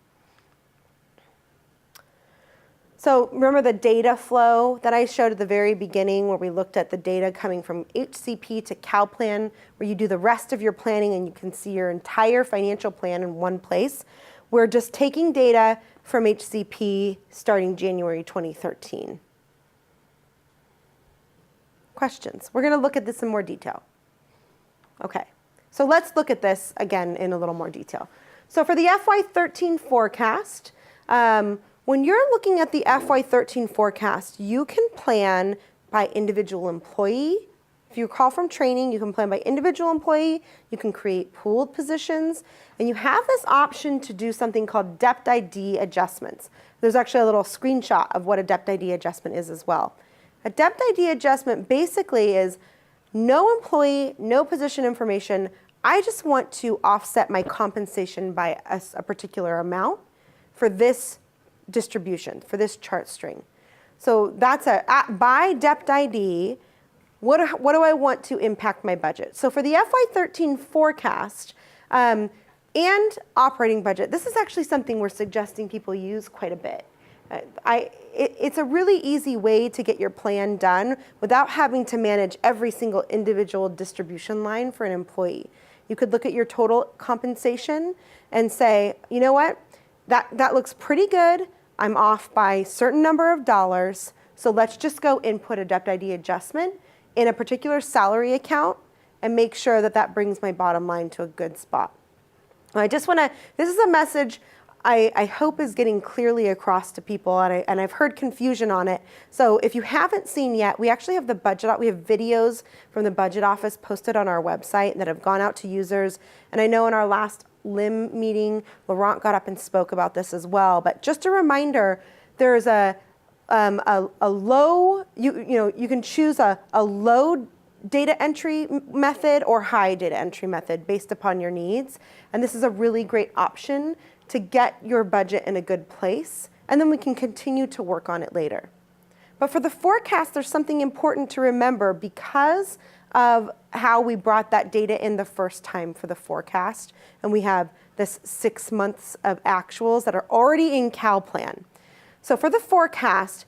So remember the data flow that I showed at the very beginning where we looked at the data coming from HCP to CalPlan, where you do the rest of your planning and you can see your entire financial plan in one place. We're just taking data from HCP starting January 2013. Questions? We're going to look at this in more detail. Okay, so let's look at this again in a little more detail. So for the FY13 forecast, when you're looking at the FY13 forecast, you can plan by individual employee. If you recall from training, you can plan by individual employee, you can create pooled positions, and you have this option to do something called depth ID adjustments. There's actually a little screenshot of what a depth ID adjustment is as well. A depth ID adjustment basically is no employee, no position information. I just want to offset my compensation by a particular amount for this distribution, for this chart string. So that's by depth ID, what do I want to impact my budget? So for the FY13 forecast and operating budget, this is actually something we're suggesting people use quite a bit. It's a really easy way to get your plan done without having to manage every single individual distribution line for an employee. You could look at your total compensation and say, you know what, that looks pretty good. I'm off by a certain number of dollars, so let's just go input a depth ID adjustment in a particular salary account and make sure that that brings my bottom line to a good spot. I just want to, this is a message I hope is getting clearly across to people, and I've heard confusion on it. So if you haven't seen yet, we actually have the budget, we have videos from the budget office posted on our website that have gone out to users. And I know in our last LIM meeting, Laurent got up and spoke about this as well. But just a reminder, there's a low, you can choose a low data entry method or high data entry method based upon your needs. And this is a really great option to get your budget in a good place, and then we can continue to work on it later. But for the forecast, there's something important to remember because of how we brought that data in the first time for the forecast, and we have this 6 months of actuals that are already in CalPlan. So for the forecast,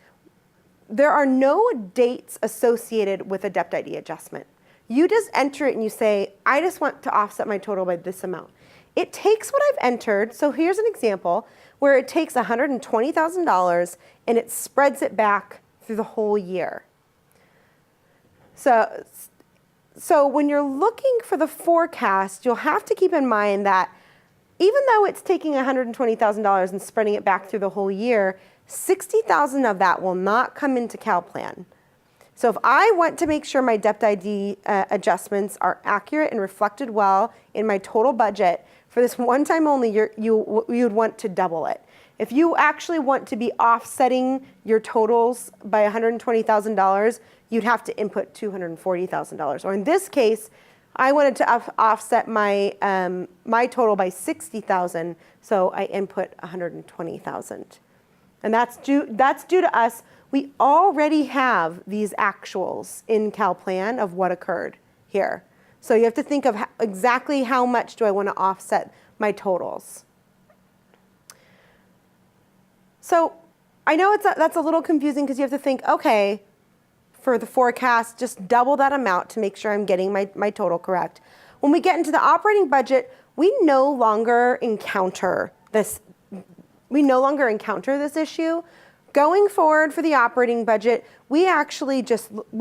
there are no dates associated with a depth ID adjustment. You just enter it and you say, I just want to offset my total by this amount. It takes what I've entered, so here's an example where it takes $120,000 and it spreads it back through the whole year. So when you're looking for the forecast, you'll have to keep in mind that even though it's taking $120,000 and spreading it back through the whole year, $60,000 of that will not come into CalPlan. So if I want to make sure my depth ID adjustments are accurate and reflected well in my total budget, for this one time only, you would want to double it. If you actually want to be offsetting your totals by $120,000, you'd have to input $240,000. Or in this case, I wanted to offset my my total by $60,000, so I input $120,000. And that's due to us. We already have these actuals in CalPlan of what occurred here. So you have to think of exactly how much do I want to offset my totals. So I know that's a little confusing because you have to think, okay, for the forecast, just double that amount to make sure I'm getting my total correct. When we get into the operating budget, we no longer encounter this issue. Going forward for the operating budget, we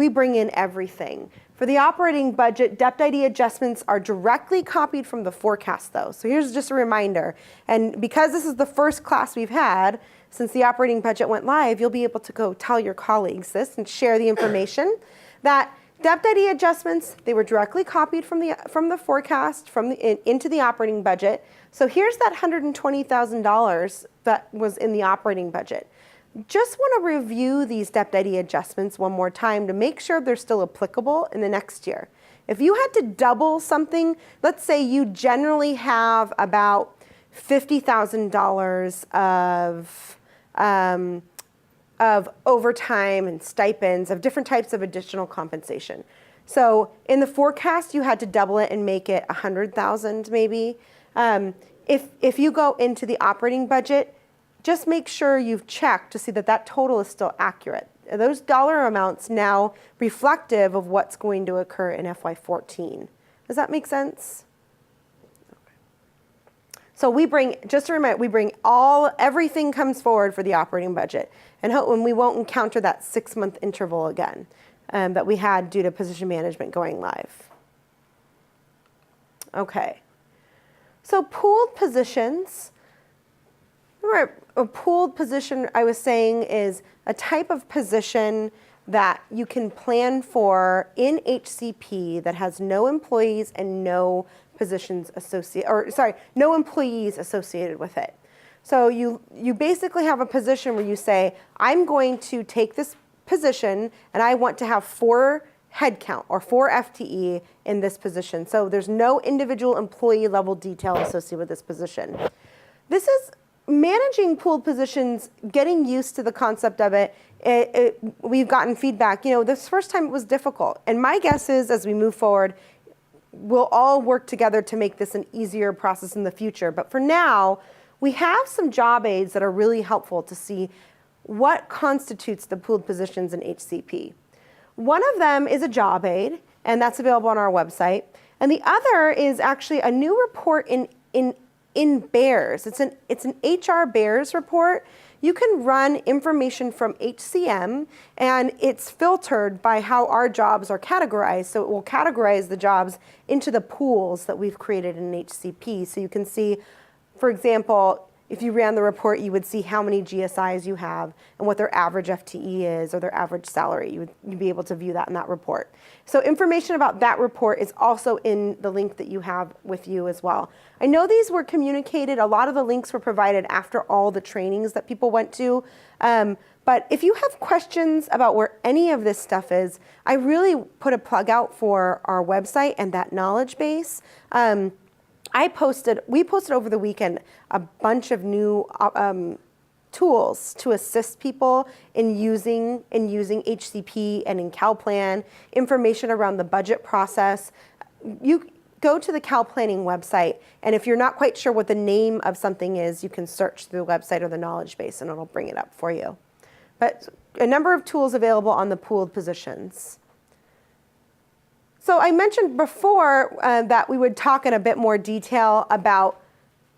bring in everything For the operating budget, DEPT ID adjustments are directly copied from the forecast though. So here's just a reminder. And because this is the first class we've had since the operating budget went live, you'll be able to go tell your colleagues this and share the information that DEPT ID adjustments, they were directly copied from the forecast into the operating budget. So here's that $120,000 that was in the operating budget. Just want to review these DEPT ID adjustments one more time to make sure they're still applicable in the next year. If you had to double something, let's say you generally have about $50,000 of overtime and stipends of different types of additional compensation. So in the forecast, you had to double it and make it 100,000 maybe. If you go into the operating budget, just make sure you've checked to see that that total is still accurate. Are those dollar amounts now reflective of what's going to occur in FY14? Does that make sense? So we bring, just a reminder, we bring everything comes forward for the operating budget. And we won't encounter that 6-month interval again that we had due to position management going live. Okay. So pooled positions. Remember, a pooled position, I was saying, is a type of position that you can plan for in HCP that has no employees and no positions no employees associated with it. So you basically have a position where you say, I'm going to take this position and I want to have 4 headcount or 4 FTE in this position. So there's no individual employee level detail associated with this position. This is managing pooled positions, getting used to the concept of it. We've gotten feedback, this first time it was difficult. And my guess is as we move forward, we'll all work together to make this an easier process in the future. But for now, we have some job aids that are really helpful to see what constitutes the pooled positions in HCP. One of them is a job aid, and that's available on our website. And the other is actually a new report in BEARS. It's an HR BEARS report. You can run information from HCM, and it's filtered by how our jobs are categorized. So it will categorize the jobs into the pools that we've created in HCP. So you can see, for example, if you ran the report, you would see how many GSIs you have and what their average FTE is or their average salary. You'd be able to view that in that report. So information about that report is also in the link that you have with you as well. I know these were communicated. A lot of the links were provided after all the trainings that people went to. But if you have questions about where any of this stuff is, I really put a plug out for our website and that knowledge base. We posted over the weekend a bunch of new tools to assist people in using HCP and in CalPlan, information around the budget process. You go to the CalPlanning website, and if you're not quite sure what the name of something is, you can search through the website or the knowledge base, and it'll bring it up for you. But a number of tools available on the pooled positions. So I mentioned before that we would talk in a bit more detail about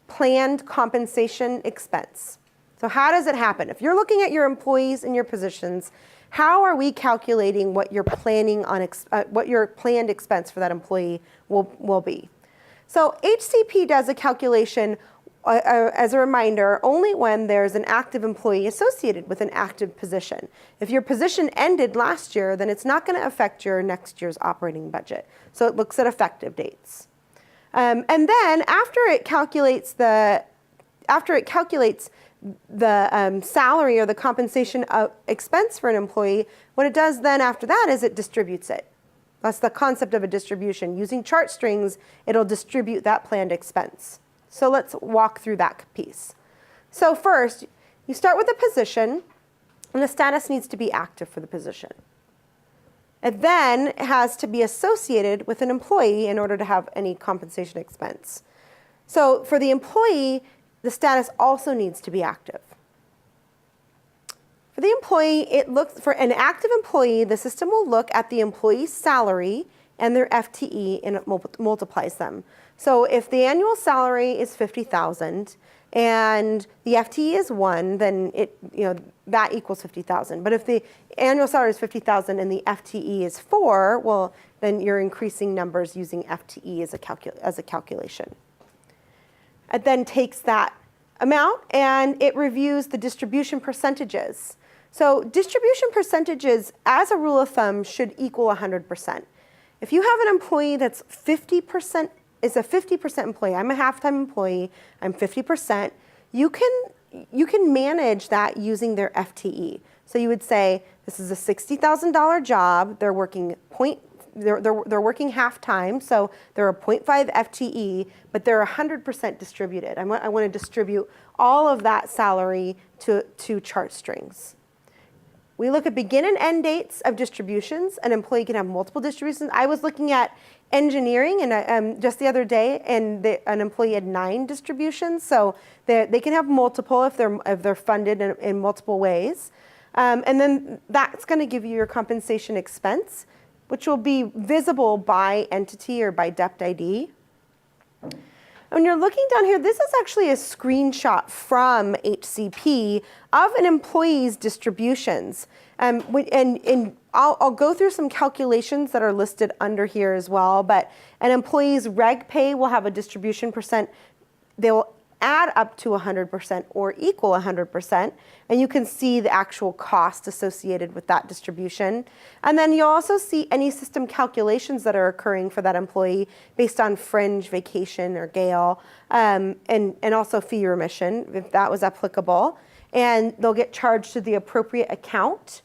planned compensation expense. So how does it happen? If you're looking at your employees and your positions, how are we calculating what you're planning on, what your planned expense for that employee will be? So HCP does a calculation, as a reminder, only when there's an active employee associated with an active position. If your position ended last year, then it's not going to affect your next year's operating budget. So it looks at effective dates. And then after it calculates the salary or the compensation expense for an employee, what it does then after that is it distributes it. That's the concept of a distribution. Using chart strings, it'll distribute that planned expense. So let's walk through that piece. So first, you start with a position, and the status needs to be active for the position. It then has to be associated with an employee in order to have any compensation expense. So for the employee, the status also needs to be active. For the employee, for an active employee, the system will look at the employee's salary and their FTE, and it multiplies them. So if the annual salary is 50,000 and the FTE is 1, then that equals 50,000. But if the annual salary is 50,000 and the FTE is 4, well, then you're increasing numbers using FTE as a calculation. It then takes that amount and it reviews the distribution percentages. So distribution percentages, as a rule of thumb, should equal 100%. If you have an employee that's 50%, is a 50% employee, I'm a half-time employee, I'm 50%, you can manage that using their FTE. So you would say, this is a $60,000 job, they're working they're working half-time, so they're a 0.5 FTE, but they're 100% distributed. I want to distribute all of that salary to chart strings. We look at begin and end dates of distributions. An employee can have multiple distributions. I was looking at engineering and just the other day, and an employee had 9 distributions. So they can have multiple if they're funded in multiple ways. And then that's going to give you your compensation expense, which will be visible by entity or by DEPT ID. When you're looking down here, this is actually a screenshot from HCP of an employee's distributions. And I'll go through some calculations that are listed under here as well, but an employee's reg pay will have a distribution percent. They will add up to 100% or equal 100%, and you can see the actual cost associated with that distribution. And then you'll also see any system calculations that are occurring for that employee based on fringe, vacation, or Gale, and also fee remission, if that was applicable. And they'll get charged to the appropriate account,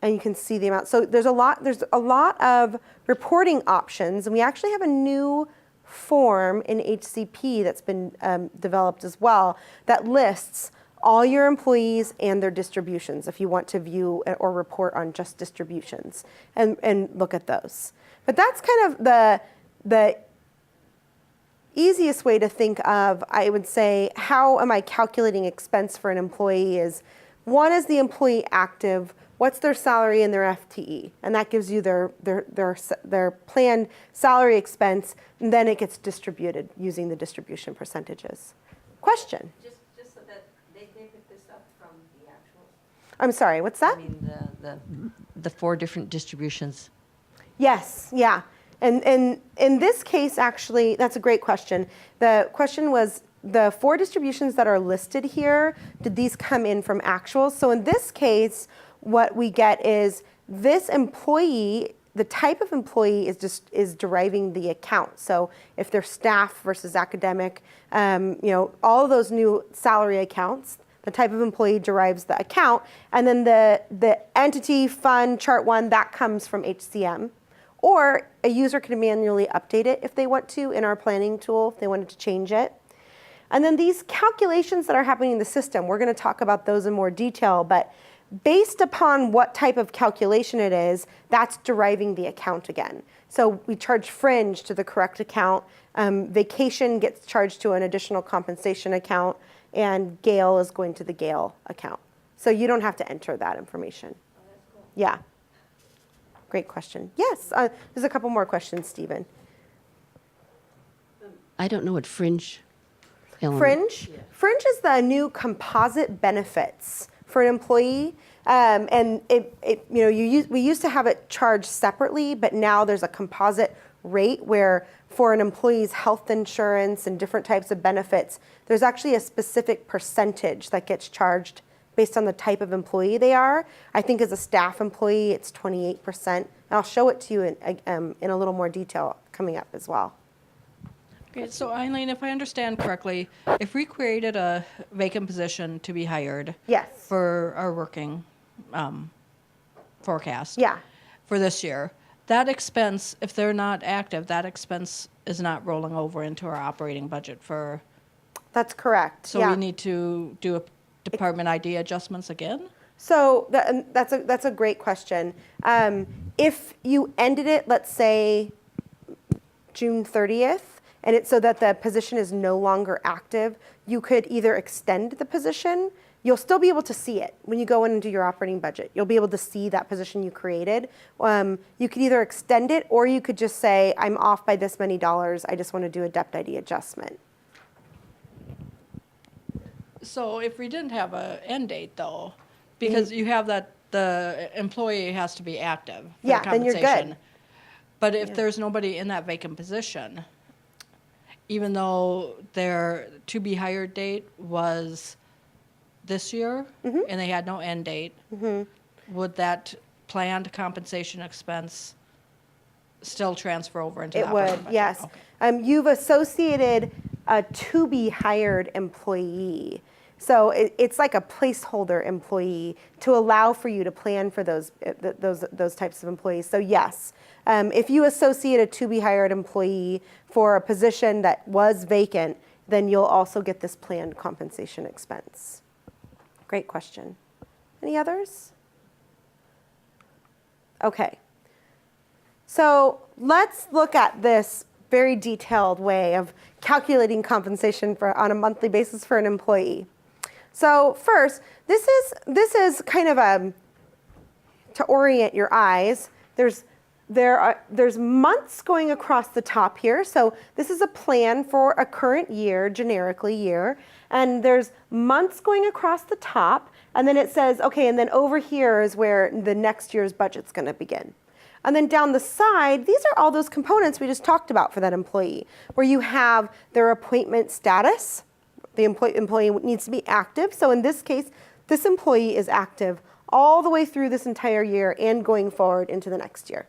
and you can see the amount. So there's a lot of reporting options, and we actually have a new form in HCP that's been developed as well that lists all your employees and their distributions if you want to view or report on just distributions and look at those. But that's kind of the easiest way to think of, I would say, how am I calculating expense for an employee is, one is the employee active, what's their salary and their FTE, and that gives you their planned salary expense, and then it gets distributed using the distribution percentages. Question? Just so that they pick this up from the actuals. I'm sorry, what's that? I mean, the 4 different distributions. Yes, yeah. And in this case, actually, that's a great question. The question was, the 4 distributions that are listed here, did these come in from actuals? So in this case, what we get is this employee, the type of employee is deriving the account. So if they're staff versus academic, all of those new salary accounts, the type of employee derives the account, and then the entity fund chart 1, that comes from HCM. Or a user can manually update it if they want to in our planning tool, if they wanted to change it. And then these calculations that are happening in the system, we're going to talk about those in more detail, but based upon what type of calculation it is, that's deriving the account again. So we charge fringe to the correct account, vacation gets charged to an additional compensation account, and Gale is going to the Gale account. So you don't have to enter that information. Oh, that's cool. Yeah. Great question. Yes, there's a couple more questions, Stephen. I don't know what fringe element. Fringe? Yeah. Fringe is the new composite benefits for an employee. And we used to have it charged separately, but now there's a composite rate where for an employee's health insurance and different types of benefits, there's actually a specific percentage that gets charged based on the type of employee they are. I think as a staff employee, it's 28%. And I'll show it to you in a little more detail coming up as well. Okay, so Eileen, if I understand correctly, if we created a vacant position to be hired Yes. for our working forecast Yeah. for this year, that expense, if they're not active, that expense is not rolling over into our operating budget for, That's correct. so yeah. we need to do a department ID adjustments again? So that's a great question. If you ended it, let's say June 30th, and it's so that the position is no longer active, you could either extend the position you'll still be able to see it when you go in and do your operating budget. You'll be able to see that position you created. You could either extend it, or you could just say, I'm off by this many dollars. I just want to do a DEP ID adjustment. So if we didn't have a end date though, because you have that the employee has to be active for Yeah, the then you're good. compensation. But if there's nobody in that vacant position, even though their to be hired date was this year and they had no end date, would that planned compensation expense still transfer over into the It operating would, budget? yes. Okay. You've associated a to-be-hired employee. So it's like a placeholder employee to allow for you to plan for those types of employees. So yes, if you associate a to-be-hired employee for a position that was vacant, then you'll also get this planned compensation expense. Great question. Any others? Okay. So let's look at this very detailed way of calculating compensation on a monthly basis for an employee. So first, this is kind of to orient your eyes. There's months going across the top here. So this is a plan for a current year, generically year, and there's months going across the top, and then it says, okay, and then over here is where the next year's budget's going to begin. And then down the side, these are all those components we just talked about for that employee, where you have their appointment status. The employee needs to be active. So in this case, this employee is active all the way through this entire year and going forward into the next year.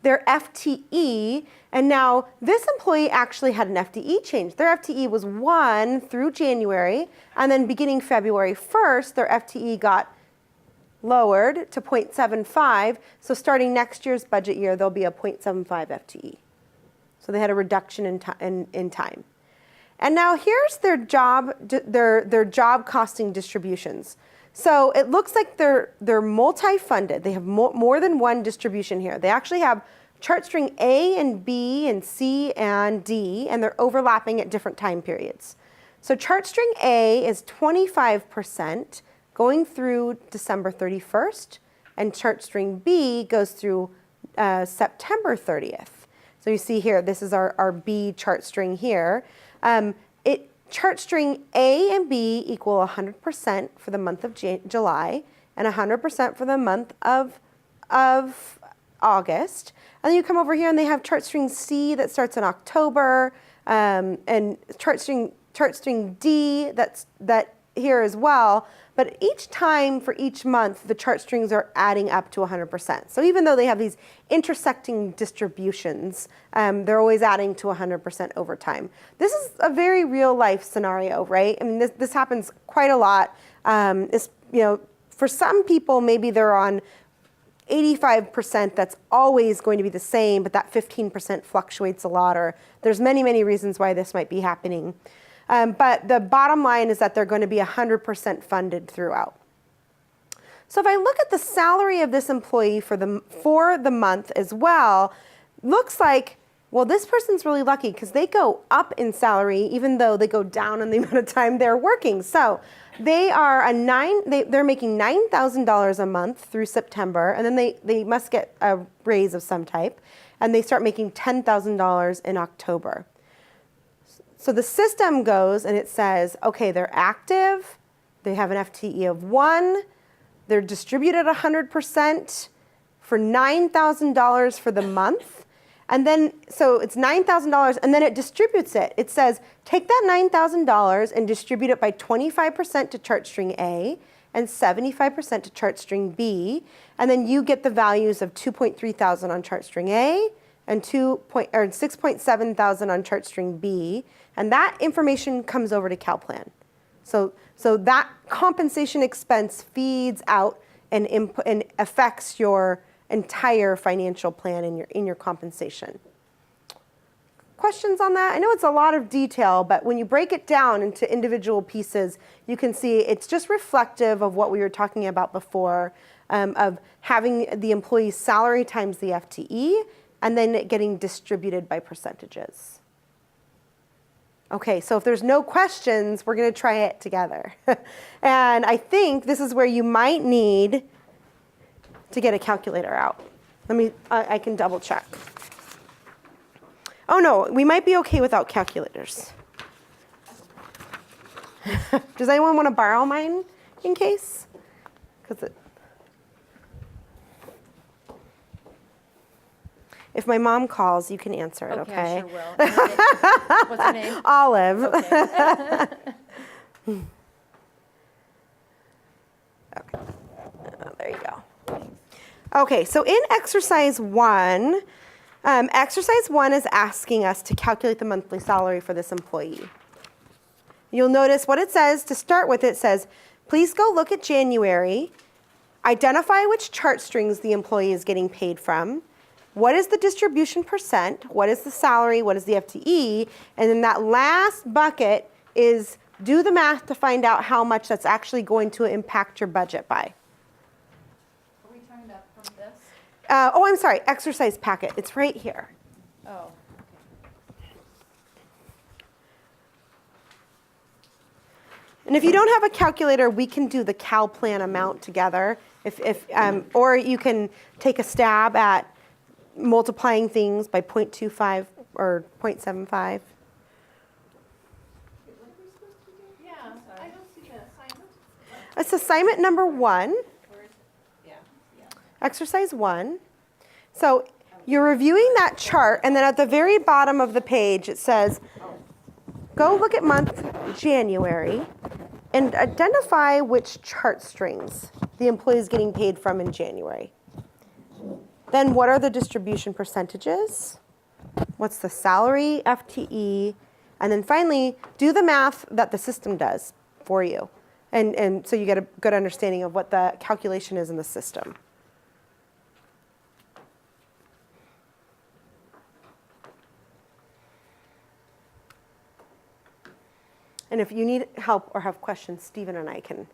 Their FTE, and now this employee actually had an FTE change. Their FTE was 1 through January, and then beginning February 1st, their FTE got lowered to 0.75. So starting next year's budget year, there'll be a 0.75 FTE. So they had a reduction in time. And now here's their job costing distributions. So it looks like they're multi-funded. They have more than one distribution here. They actually have chart string A and B and C and D, and they're overlapping at different time periods. So chart string A is 25% going through December 31st, and chart string B goes through September 30th. So you see here, this is our B chart string here. Chart string A and B equal 100% for the month of July and 100% for the month of August. And then you come over here and they have chart string C that starts in October, and chart string D that here as well. But each time for each month, the chart strings are adding up to 100%. So even though they have these intersecting distributions, they're always adding to 100% over time. This is a very real life scenario, right? I mean, this happens quite a lot. For some people, maybe they're on 85%, that's always going to be the same, but that 15% fluctuates a lot, or there's many, many reasons why this might be happening. But the bottom line is that they're going to be 100% funded throughout. So if I look at the salary of this employee for the month as well, looks like, well, this person's really lucky because they go up in salary even though they go down in the amount of time they're working. So they are they're making $9,000 a month through September, and then they must get a raise of some type, and they start making $10,000 in October. So the system goes and it says, okay, they're active, they have an FTE of 1, they're distributed 100% for $9,000 for the month. And then, so it's $9,000, and then it distributes it. It says, take that $9,000 and distribute it by 25% to chart string A and 75% to chart string B. And then you get the values of 2.3 thousand on chart string A and 6.7 thousand on chart string B. And that information comes over to CalPlan. So that compensation expense feeds out and affects your entire financial plan in your compensation. Questions on that? I know it's a lot of detail, but when you break it down into individual pieces, you can see it's just reflective of what we were talking about before, of having the employee's salary times the FTE, and then it getting distributed by percentages. Okay, so if there's no questions, we're going to try it together. And I think this is where you might need to get a calculator out. I can double check. Oh no, we might be okay without calculators. Does anyone want to borrow mine in case? If my mom calls, you can answer it, okay? I sure will. What's her name? Olive. Okay. There you go. Okay, so in exercise 1 is asking us to calculate the monthly salary for this employee. You'll notice what it says to start with. It says, please go look at January, identify which chart strings the employee is getting paid from, what is the distribution percent, what is the salary, what is the FTE, and then that last bucket is do the math to find out how much that's actually going to impact your budget by. Are we talking about from this? I'm sorry, exercise packet. It's right here. Oh, And if you don't have a calculator, we can do the CalPlan amount together. Or you can take a stab at multiplying things by 0.25 or 0.75. yeah, I don't see the assignment. It's assignment number 1, Yeah. exercise 1. So you're reviewing that chart, and then at the very bottom of the page, it says, go look at month January and identify which chart strings the employee is getting paid from in January. Then what are the distribution percentages? What's the salary, FTE? And then finally, do the math that the system does for you. And so you get a good understanding of what the calculation is in the system. And if you need help or have questions, Stephen and I can.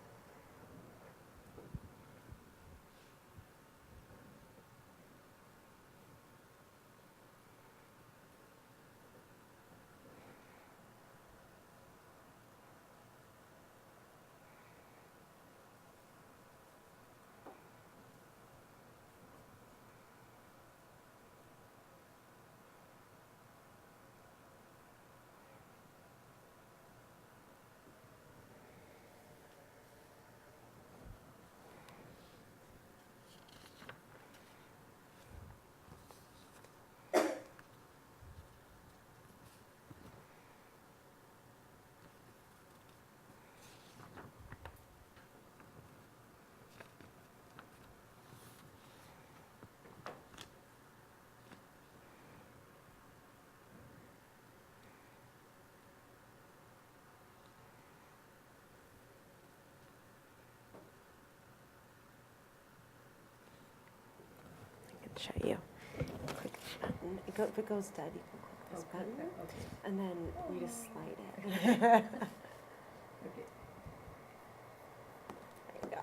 Show you. Click this button. If it goes dead, you can click this button, and then you just slide it. There you go.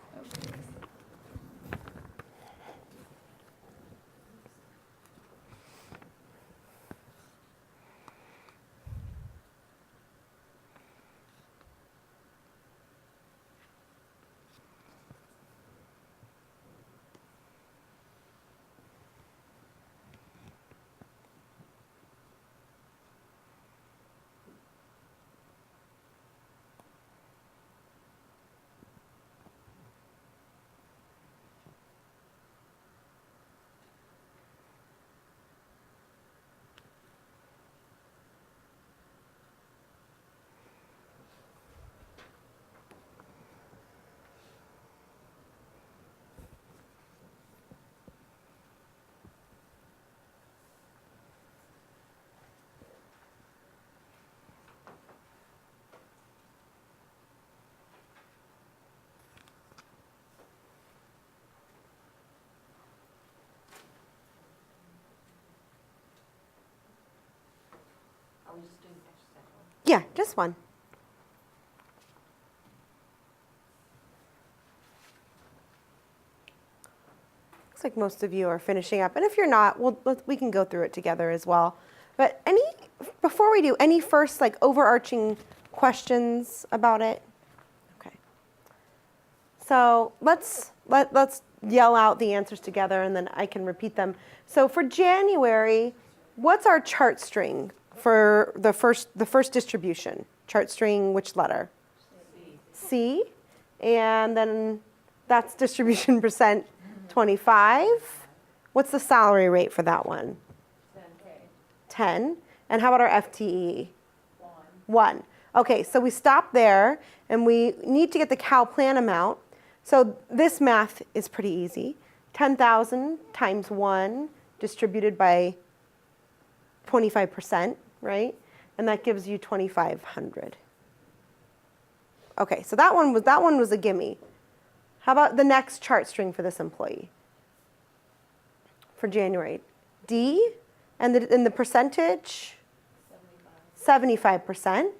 Are we just doing exercise 1? Yeah, just one. Looks like most of you are finishing up, and if you're not, we can go through it together as well. But before we do, any first like overarching questions about it? Okay. So let's yell out the answers together, and then I can repeat them. So for January, what's our chart string for the first distribution? Chart string, which letter? C. And then that's distribution percent 25. What's the salary rate for that one? 10. And how about our FTE? 1. Okay, so we stop there, and we need to get the CalPlan amount. So this math is pretty easy. 10,000 times 1 distributed by 25%, right? And that gives you 2,500. Okay, so that one was a gimme. How about the next chart string for this employee? For January, D, and the percentage? 75%.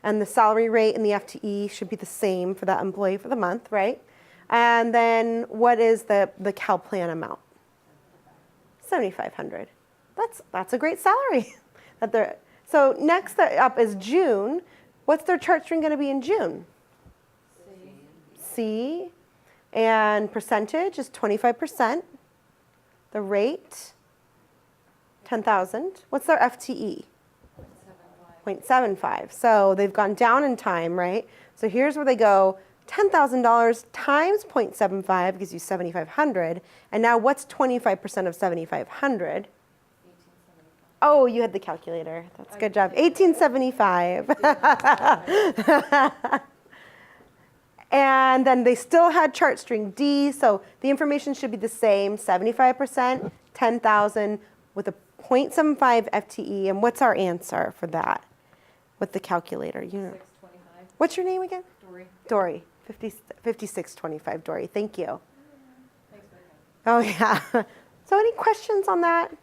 And the salary rate and the FTE should be the same for that employee for the month, right? And then what is the CalPlan amount? 7,500. That's a great salary. So next up is June. What's their chart string going to be in June? C. And percentage is 25%. The rate, 10,000. What's their FTE? 0.75. So they've gone down in time, right? So here's where they go. $10,000 times 0.75 gives you 7,500. And now what's 25% of 7,500? Oh, you had the calculator. That's a good job. 1875. And then they still had chart string D, so the information should be the same, 75%, 10,000 with a 0.75 FTE. And what's our answer for that with the calculator? You know. What's your name again? Dory. 5625, Dory. Thank you. Oh, yeah. So any questions on that?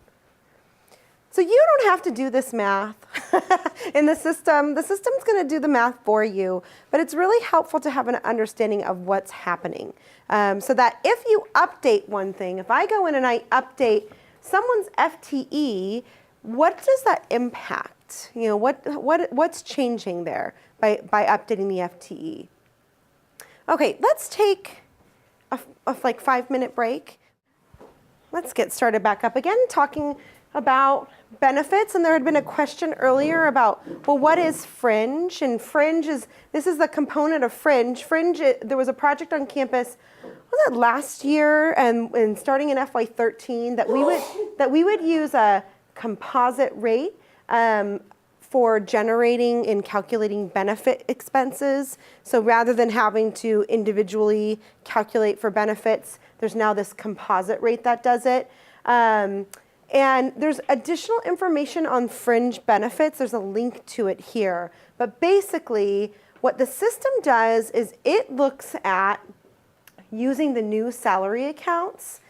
So you don't have to do this math in the system. The system's going to do the math for you, but it's really helpful to have an understanding of what's happening. So that if you update one thing, if I go in and I update someone's FTE, what does that impact? You know, what's changing there by updating the FTE? Okay, let's take a like 5-minute break. Let's get started back up again, talking about benefits. And there had been a question earlier about, well, what is fringe? And this is the component of fringe. Fringe, there was a project on campus, was it last year, and starting in FY13, that we would use a composite rate for generating and calculating benefit expenses. So rather than having to individually calculate for benefits, there's now this composite rate that does it. And there's additional information on fringe benefits. There's a link to it here. But basically, what the system does is it looks at, using the new salary accounts,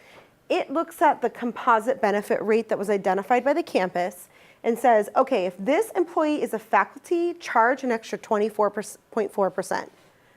it looks at the composite benefit rate that was identified by the campus and says, okay, if this employee is a faculty, charge an extra 24.4%.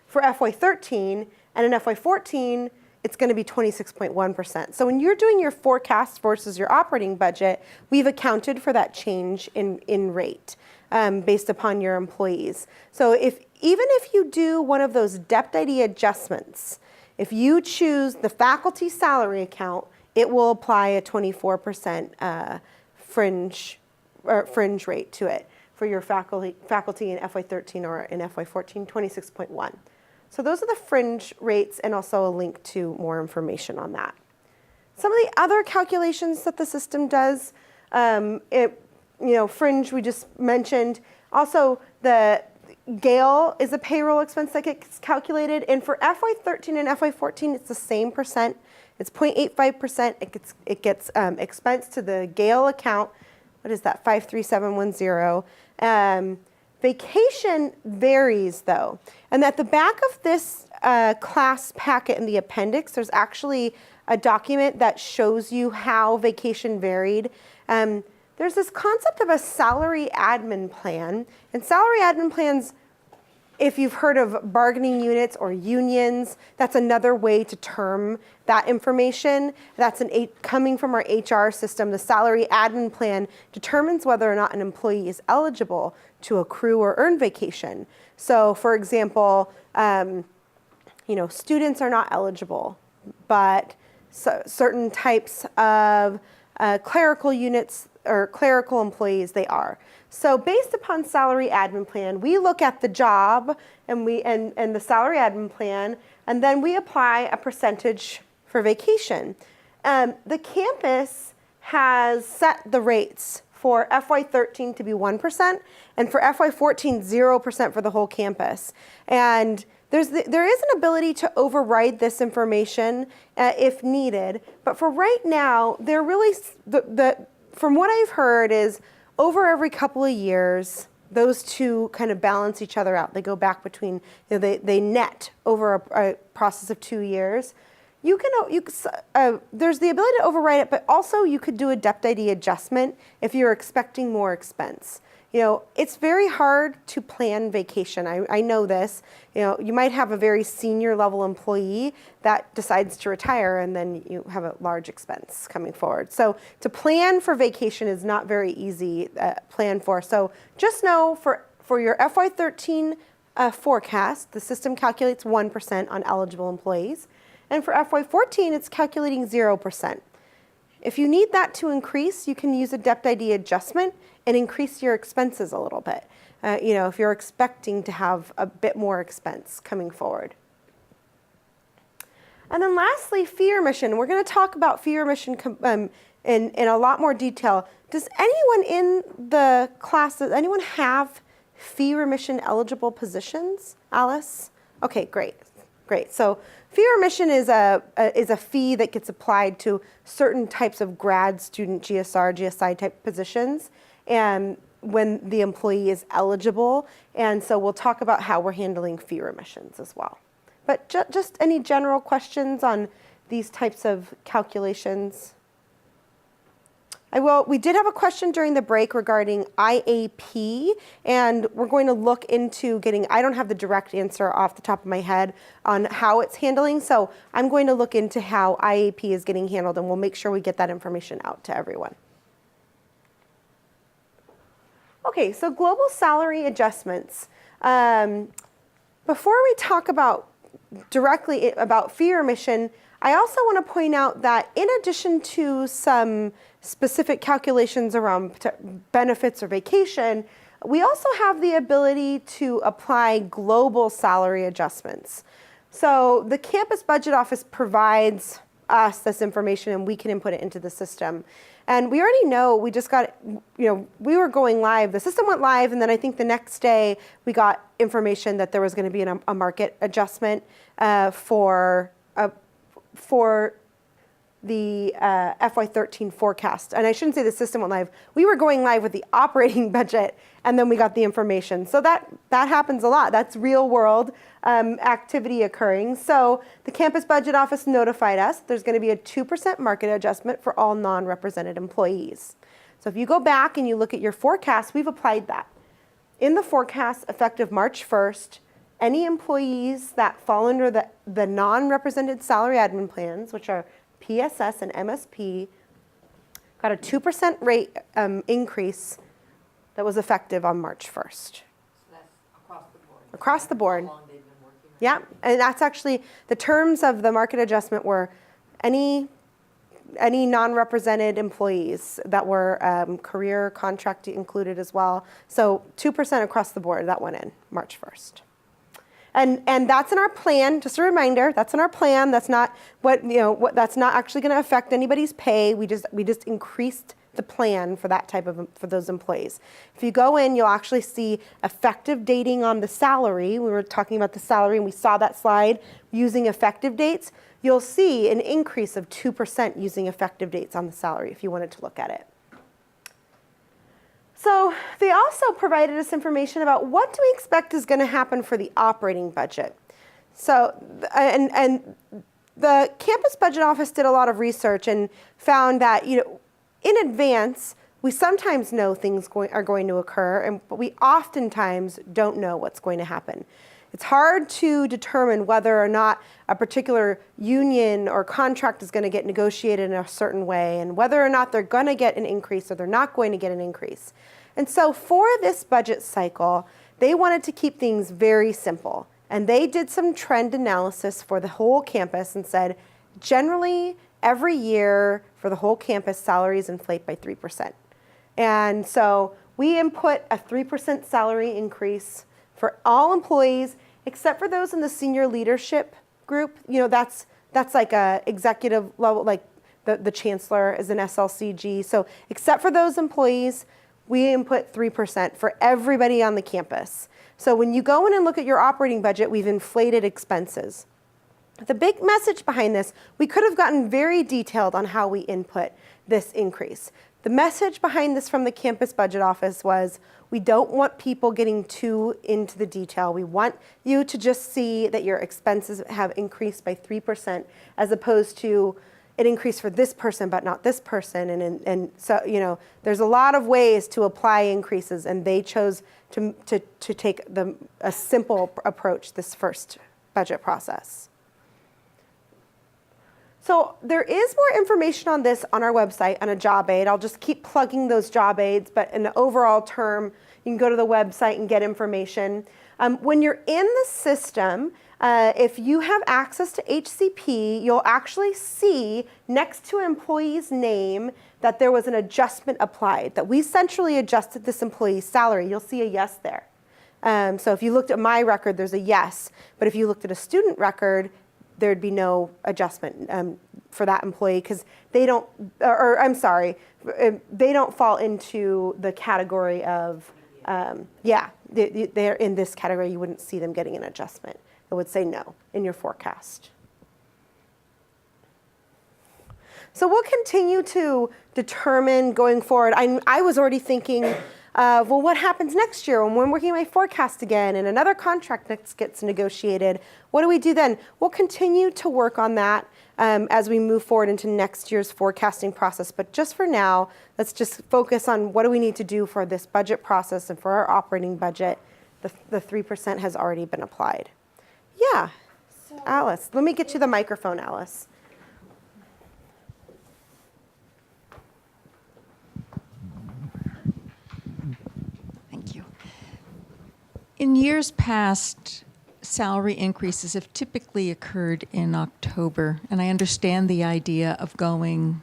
For FY13 and in FY14, it's going to be 26.1%. So when you're doing your forecast versus your operating budget, we've accounted for that change in rate based upon your employees. So even if you do one of those depth ID adjustments, if you choose the faculty salary account, it will apply a 24% fringe rate to it for your faculty in FY13 or in FY14, 26.1. So those are the fringe rates, and also a link to more information on that. Some of the other calculations that the system does, fringe we just mentioned. Also, the Gale is a payroll expense that gets calculated, and for FY13 and FY14, it's the same percent. It's 0.85%. It gets expensed to the Gale account. What is that? 53710. Vacation varies, though. And at the back of this class packet in the appendix, there's actually a document that shows you how vacation varied. There's this concept of a salary admin plan. And salary admin plans If you've heard of bargaining units or unions, that's another way to term that information. That's coming from our HR system. The salary admin plan determines whether or not an employee is eligible to accrue or earn vacation. So, for example, students are not eligible, but certain types of clerical units or clerical employees, they are. So based upon salary admin plan, we look at the job and the salary admin plan, and then we apply a percentage for vacation. The campus has set the rates for FY13 to be 1% and for FY14 0% for the whole campus. And there is an ability to override this information if needed, but for right now, they're really from what I've heard is over every couple of years, those two kind of balance each other out. They go back between, they net over a process of 2 years. There's the ability to override it, but also you could do a depth ID adjustment if you're expecting more expense. It's very hard to plan vacation. I know this. You might have a very senior level employee that decides to retire, and then you have a large expense coming forward. So to plan for vacation is not very easy plan for. So just know for your FY13 forecast, the system calculates 1% on eligible employees. And for FY14, it's calculating 0%. If you need that to increase, you can use a depth ID adjustment and increase your expenses a little bit. If you're expecting to have a bit more expense coming forward. And then lastly, fee remission. We're going to talk about fee remission in a lot more detail. Does anyone in the class, does anyone have fee remission eligible positions? Alice? Okay, great. So fee remission is a fee that gets applied to certain types of grad student GSR, GSI type positions, and when the employee is eligible. And so we'll talk about how we're handling fee remissions as well. But just any general questions on these types of calculations? We did have a question during the break regarding IAP, and we're going to look into I don't have the direct answer off the top of my head on how it's handling, so I'm going to look into how IAP is getting handled, and we'll make sure we get that information out to everyone. Okay, so global salary adjustments. Before we talk directly about fee remission, I also want to point out that in addition to some specific calculations around benefits or vacation, we also have the ability to apply global salary adjustments. So the campus budget office provides us this information and we can input it into the system. And we already know, we just got, we were going live, the system went live, and then I think the next day we got information that there was going to be a market adjustment for the FY13 forecast. And I shouldn't say the system went live. We were going live with the operating budget, and then we got the information. So that happens a lot. That's real world activity occurring. So the campus budget office notified us there's going to be a 2% market adjustment for all non-represented employees. So if you go back and you look at your forecast, we've applied that. In the forecast, effective March 1st, any employees that fall under the non-represented salary admin plans, which are PSS and MSP, got a 2% rate increase that was effective on March 1st. So that's across the board. Across the board. How long they've been working on it. Yeah, and that's actually, the terms of the market adjustment were any non-represented employees that were career contract included as well. So 2% across the board, that went in March 1st. And that's in our plan. Just a reminder, that's in our plan. That's not that's not actually going to affect anybody's pay. We just increased the plan for that for those employees. If you go in, you'll actually see effective dating on the salary. We were talking about the salary, and we saw that slide using effective dates. You'll see an increase of 2% using effective dates on the salary if you wanted to look at it. So they also provided us information about what do we expect is going to happen for the operating budget. So, and the campus budget office did a lot of research and found that, in advance, we sometimes know things are going to occur, but we oftentimes don't know what's going to happen. it's hard to determine whether or not a particular union or contract is going to get negotiated in a certain way, and whether or not they're going to get an increase or they're not going to get an increase. And so for this budget cycle, they wanted to keep things very simple. And they did some trend analysis for the whole campus and said, generally, every year for the whole campus, salaries inflate by 3%. And so we input a 3% salary increase for all employees, except for those in the senior leadership group. You know, that's like a executive level, like the chancellor is an SLCG. So except for those employees, we input 3% for everybody on the campus. So when you go in and look at your operating budget, we've inflated expenses. The big message behind this, we could have gotten very detailed on how we input this increase. The message behind this from the campus budget office was, we don't want people getting too into the detail. We want you to just see that your expenses have increased by 3%, as opposed to it increased for this person but not this person. And so, you know, there's a lot of ways to apply increases, and they chose to take a simple approach this first budget process. So there is more information on this on our website on a job aid. I'll just keep plugging those job aids, but in the overall term, you can go to the website and get information. When you're in the system, if you have access to HCP, you'll actually see next to an employee's name that there was an adjustment applied, that we centrally adjusted this employee's salary. You'll see a yes there. So if you looked at my record, there's a yes. But if you looked at a student record, there'd be no adjustment for that employee, because they don't, they don't fall into the category of, they're in this category. You wouldn't see them getting an adjustment. It would say no in your forecast. So we'll continue to determine going forward. I was already thinking, well, what happens next year when we're working my forecast again and another contract next gets negotiated? What do we do then? We'll continue to work on that as we move forward into next year's forecasting process. But just for now, let's just focus on what do we need to do for this budget process and for our operating budget. The 3% has already been applied. Yeah, so, Alice, let me get you the microphone, Alice. Thank you. In years past, salary increases have typically occurred in October, and I understand the idea of going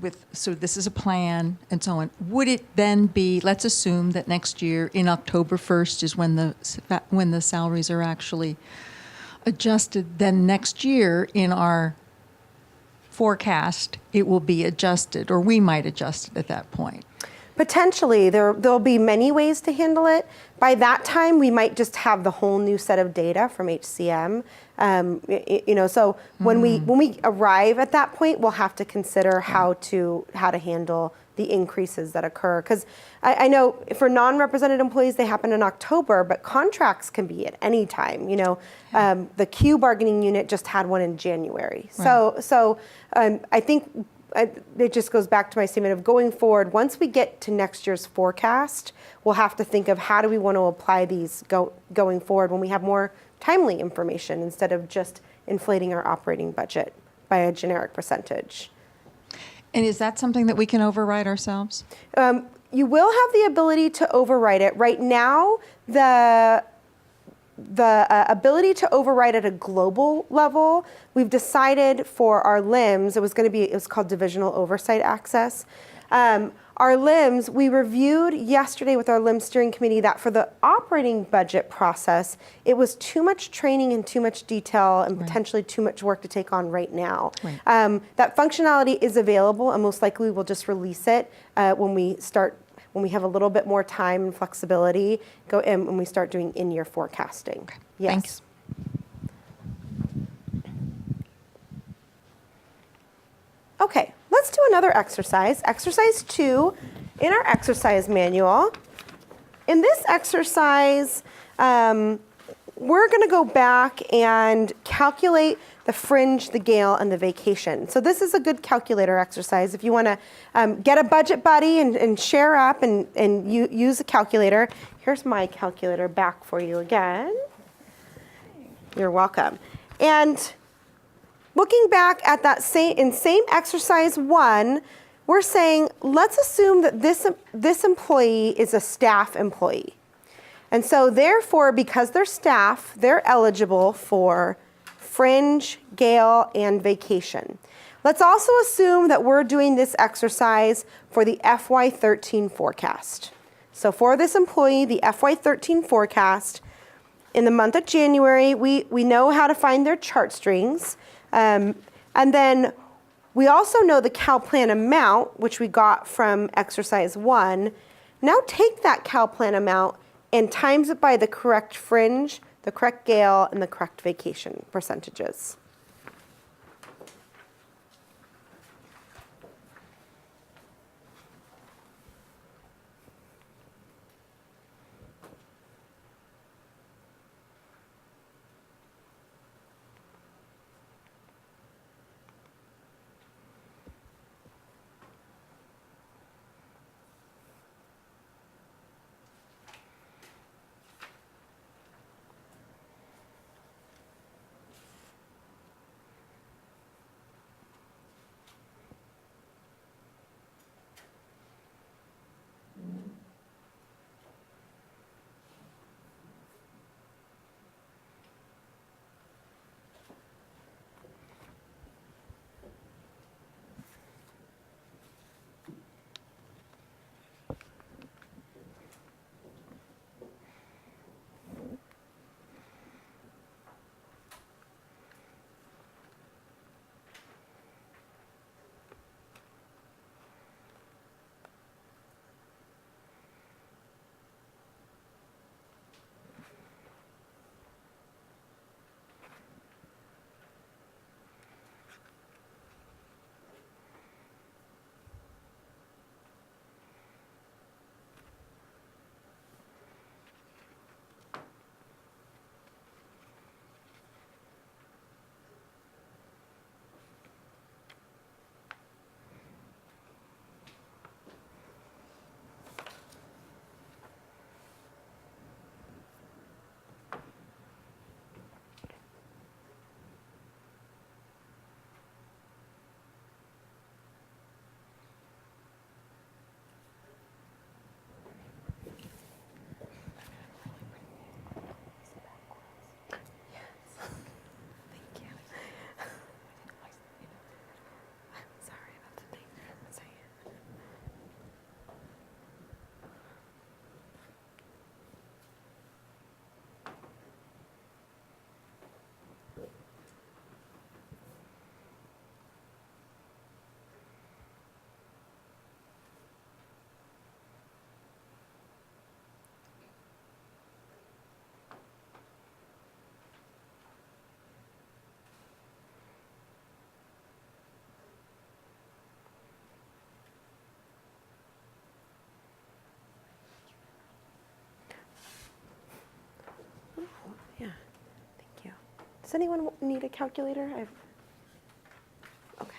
with, so this is a plan and so on. Would it then be, let's assume that next year in October 1st is when the salaries are actually adjusted, then next year in our forecast it will be adjusted, or we might adjust it at that point? Potentially, there'll be many ways to handle it. By that time, we might just have the whole new set of data from HCM. So when we arrive at that point, we'll have to consider how to handle the increases that occur. Because I know for non-represented employees, they happen in October, but contracts can be at any time. The Q bargaining unit just had one in January. Right. So I think. It just goes back to my statement of going forward. Once we get to next year's forecast, we'll have to think of how do we want to apply these going forward when we have more timely information instead of just inflating our operating budget by a generic percentage. And is that something that we can override ourselves? You will have the ability to override it. Right now, the ability to override at a global level, we've decided for our LIMS, it was called Divisional Oversight Access. Our LIMS, we reviewed yesterday with our LIMS steering committee that for the operating budget process, it was too much training and too much detail and potentially too much work to take on right now. Right. That functionality is available, and most likely we'll just release it when we have a little bit more time and flexibility, when we start doing in-year forecasting. Okay. Yes. Thanks. Okay, let's do another exercise. Exercise 2 in our exercise manual. In this exercise, we're going to go back and calculate the fringe, the gale, and the vacation. So this is a good calculator exercise. If you want to get a budget buddy and share up and use a calculator. Here's my calculator back for you again. You're welcome. And looking back at that same exercise 1, we're saying, let's assume that this employee is a staff employee. And so therefore, because they're staff, they're eligible for fringe, gale, and vacation. Let's also assume that we're doing this exercise for the FY13 forecast. So for this employee, the FY13 forecast, in the month of January, we know how to find their chart strings. And then we also know the CalPlan amount, which we got from exercise 1. Now take that CalPlan amount and times it by the correct fringe, the correct gale, and the correct vacation percentages. Yeah, thank you. Does anyone need a calculator? Okay.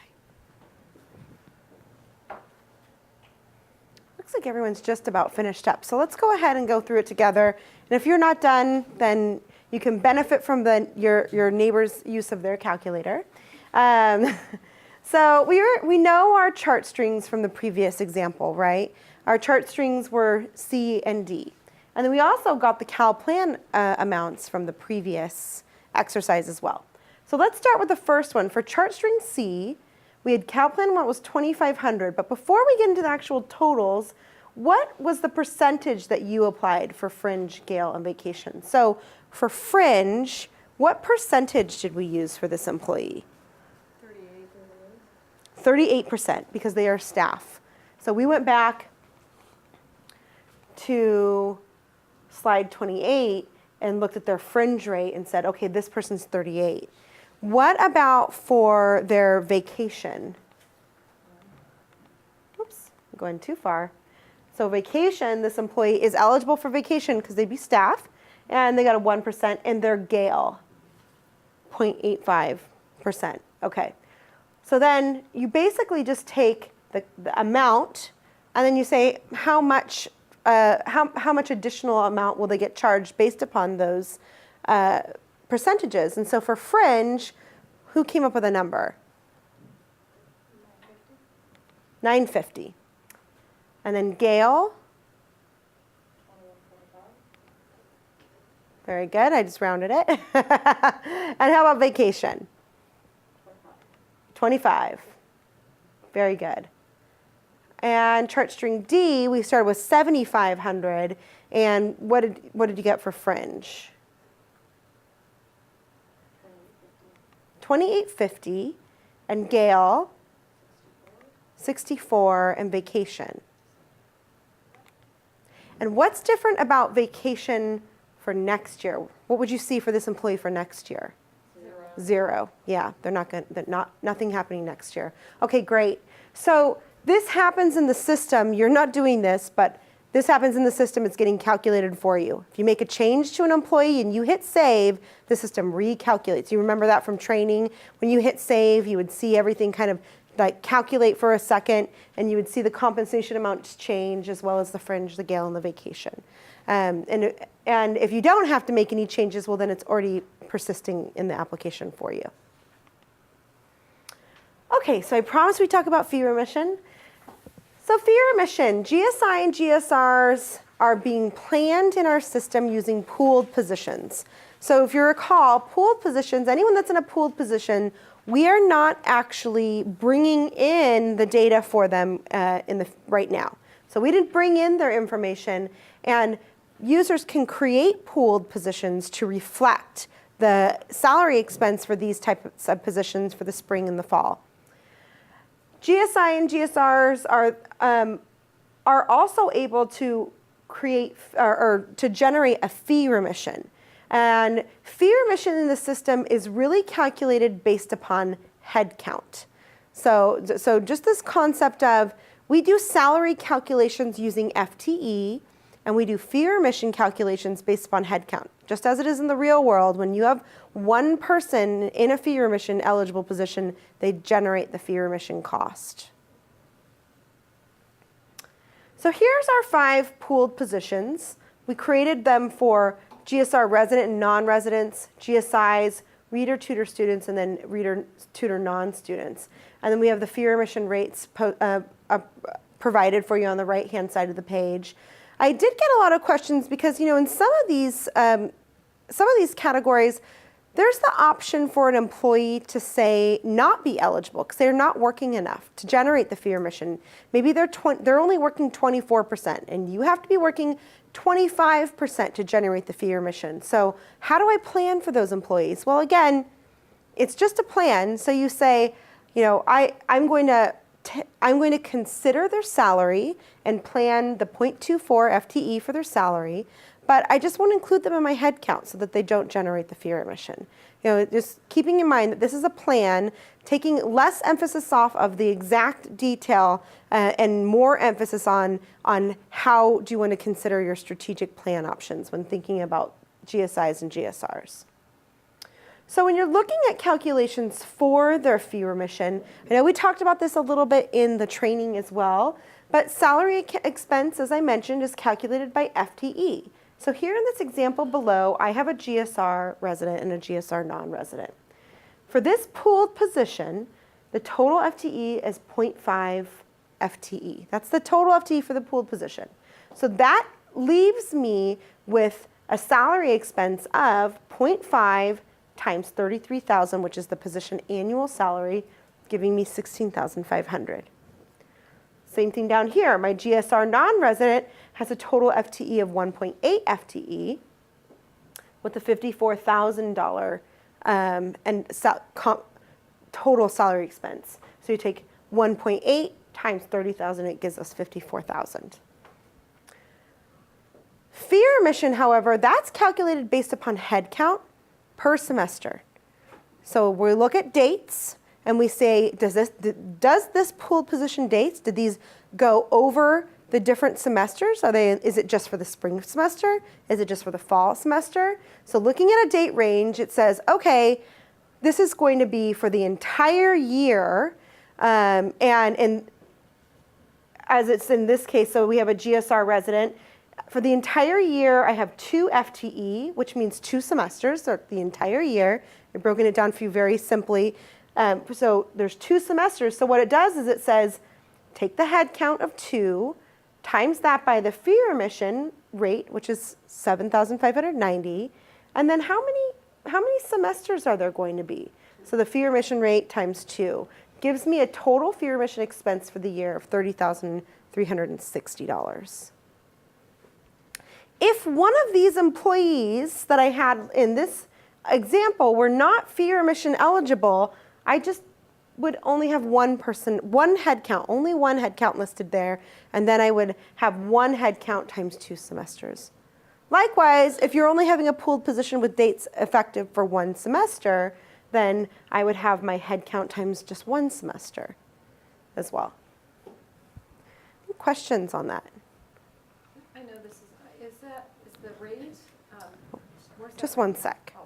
Looks like everyone's just about finished up. So let's go ahead and go through it together. And if you're not done, then you can benefit from your neighbor's use of their calculator. So we know our chart strings from the previous example, right? Our chart strings were C and D. And then we also got the CalPlan amounts from the previous exercise as well. So let's start with the first one. For chart string C, we had CalPlan amount was 2,500. But before we get into the actual totals, what was the percentage that you applied for fringe, gale, and vacation? So for fringe, what percentage did we use for this employee? 38%, because they are staff. So we went back to slide 28 and looked at their fringe rate and said, okay, this person's 38. What about for their vacation? Oops, I'm going too far. So vacation, this employee is eligible for vacation because they'd be staff, and they got a 1%, and their gale, 0.85%. Okay. So then you basically just take the amount, and then you say how much additional amount will they get charged based upon those percentages. And so for fringe, who came up with a number? 950. And then Gail? Very good. I just rounded it. And how about vacation? 25. Very good. And chart string D, we started with 7,500. And what did you get for fringe? 2850. And Gail? 64. And vacation. And what's different about vacation for next year? What would you see for this employee for next year? Zero. Yeah, nothing happening next year. Okay, great. So this happens in the system. You're not doing this, but this happens in the system. It's getting calculated for you. If you make a change to an employee and you hit save, the system recalculates. You remember that from training? When you hit save, you would see everything kind of like calculate for a second, and you would see the compensation amounts change as well as the fringe, the Gale, and the vacation. And if you don't have to make any changes, well, then it's already persisting in the application for you. Okay, so I promised we'd talk about fee remission. So fee remission, GSI and GSRs are being planned in our system using pooled positions. So if you recall, pooled positions, anyone that's in a pooled position, we are not actually bringing in the data for them right now. So we didn't bring in their information, and users can create pooled positions to reflect the salary expense for these types of positions for the spring and the fall. GSI and GSRs are also able to create or to generate a fee remission. And fee remission in the system is really calculated based upon head count. So just this concept of we do salary calculations using FTE, and we do fee remission calculations based upon head count. Just as it is in the real world, when you have one person in a fee remission eligible position, they generate the fee remission cost. So here's our 5 pooled positions. We created them for GSR resident and non-residents, GSIs, reader tutor students, and then reader tutor non-students. And then we have the fee remission rates provided for you on the right-hand side of the page. I did get a lot of questions because, in some of these categories, there's the option for an employee to say not be eligible because they're not working enough to generate the fee remission. Maybe they're only working 24%, and you have to be working 25% to generate the fee remission. So how do I plan for those employees? Well, again, it's just a plan. So you say, I'm going to consider their salary and plan the 0.24 FTE for their salary, but I just won't include them in my head count so that they don't generate the fee remission. Just keeping in mind that this is a plan, taking less emphasis off of the exact detail and more emphasis on how do you want to consider your strategic plan options when thinking about GSIs and GSRs. So when you're looking at calculations for their fee remission, I know we talked about this a little bit in the training as well, but salary expense, as I mentioned, is calculated by FTE. So here in this example below, I have a GSR resident and a GSR non-resident. For this pooled position, the total FTE is 0.5 FTE. That's the total FTE for the pooled position. So that leaves me with a salary expense of 0.5 times 33,000, which is the position annual salary, giving me 16,500. Same thing down here. My GSR non-resident has a total FTE of 1.8 FTE with a $54,000 total salary expense. So you take 1.8 times 30,000, it gives us 54,000. Fee remission, however, that's calculated based upon head count per semester. So we look at dates and we say, does this pooled position dates, did these go over the different semesters? Is it just for the spring semester? Is it just for the fall semester? So looking at a date range, it says, okay, this is going to be for the entire year. And as it's in this case, so we have a GSR resident. For the entire year, I have 2 FTE, which means 2 semesters, so the entire year. I've broken it down for you very simply. So there's 2 semesters. So what it does is it says, take the head count of 2, times that by the fee remission rate, which is 7,590, and then how many semesters are there going to be? So the fee remission rate times 2 gives me a total fee remission expense for the year of $30,360. If one of these employees that I had in this example were not fee remission eligible, I just would only have one person, one head count, only one head count listed there, and then I would have one head count times 2 semesters. Likewise, if you're only having a pooled position with dates effective for 1 semester, then I would have my head count times just 1 semester as well. Any questions on that? I know this is the rate? Where's that Just rate? 1 sec. Oh.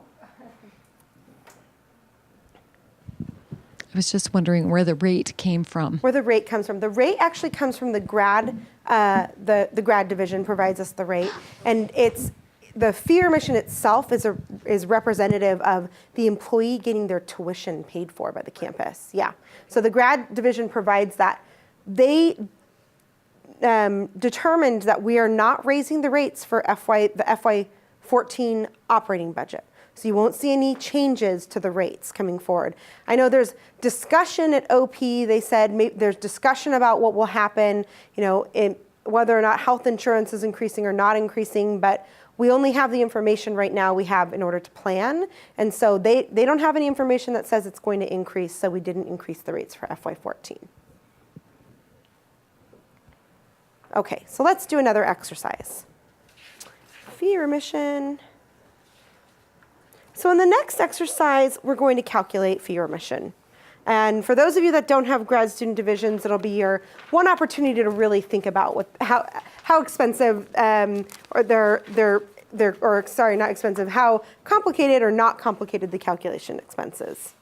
I was just wondering where the rate came from. Where the rate comes from. The rate actually comes from the grad, the grad division provides us the rate, and it's the fee remission itself is representative of the employee getting their tuition paid for by the campus. Yeah. So the grad division provides that. They determined that we are not raising the rates for the FY14 operating budget. So you won't see any changes to the rates coming forward. I know there's discussion at OP. They said there's discussion about what will happen, whether or not health insurance is increasing or not increasing, but we only have the information right now we have in order to plan. And so they don't have any information that says it's going to increase, so we didn't increase the rates for FY14. Okay, so let's do another exercise. Fee remission. So in the next exercise, we're going to calculate fee remission. And for those of you that don't have grad student divisions, it'll be your one opportunity to really think about how expensive not expensive, how complicated or not complicated the calculation expenses.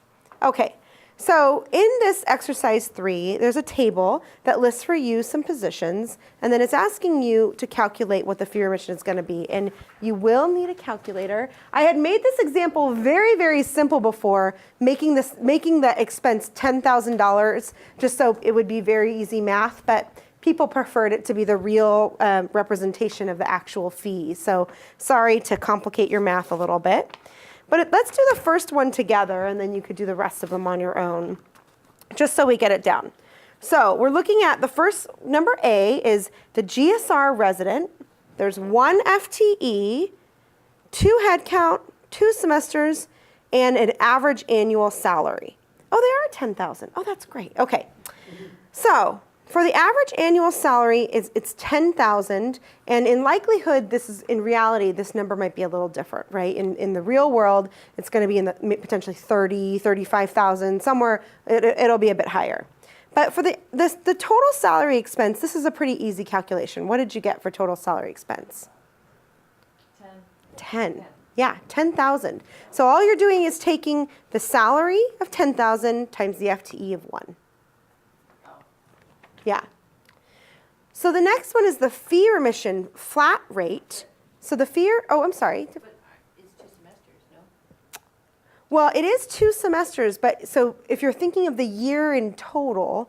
Okay. So in this exercise 3, there's a table that lists for you some positions, and then it's asking you to calculate what the fee remission is going to be, and you will need a calculator. I had made this example very, very simple before, making the expense $10,000, just so it would be very easy math, but people preferred it to be the real representation of the actual fee. So sorry to complicate your math a little bit. But let's do the first one together, and then you could do the rest of them on your own, just so we get it down. So we're looking at the first, number A is the GSR resident. There's 1 FTE, 2 head count, 2 semesters, and an average annual salary. Oh, they are 10,000. Oh, that's great. Okay. So for the average annual salary, it's 10,000, and in likelihood, in reality, this number might be a little different, right? In the real world, it's going to be in the potentially 30, 35,000, somewhere, it'll be a bit higher. But for the total salary expense, this is a pretty easy calculation. What did you get for total salary expense? 10. Yeah, 10,000. So all you're doing is taking the salary of 10,000 times the FTE of 1. Yeah. So the next one is the fee remission flat rate. So the I'm sorry. But it's 2 semesters, no? Well, it is 2 semesters, but so if you're thinking of the year in total,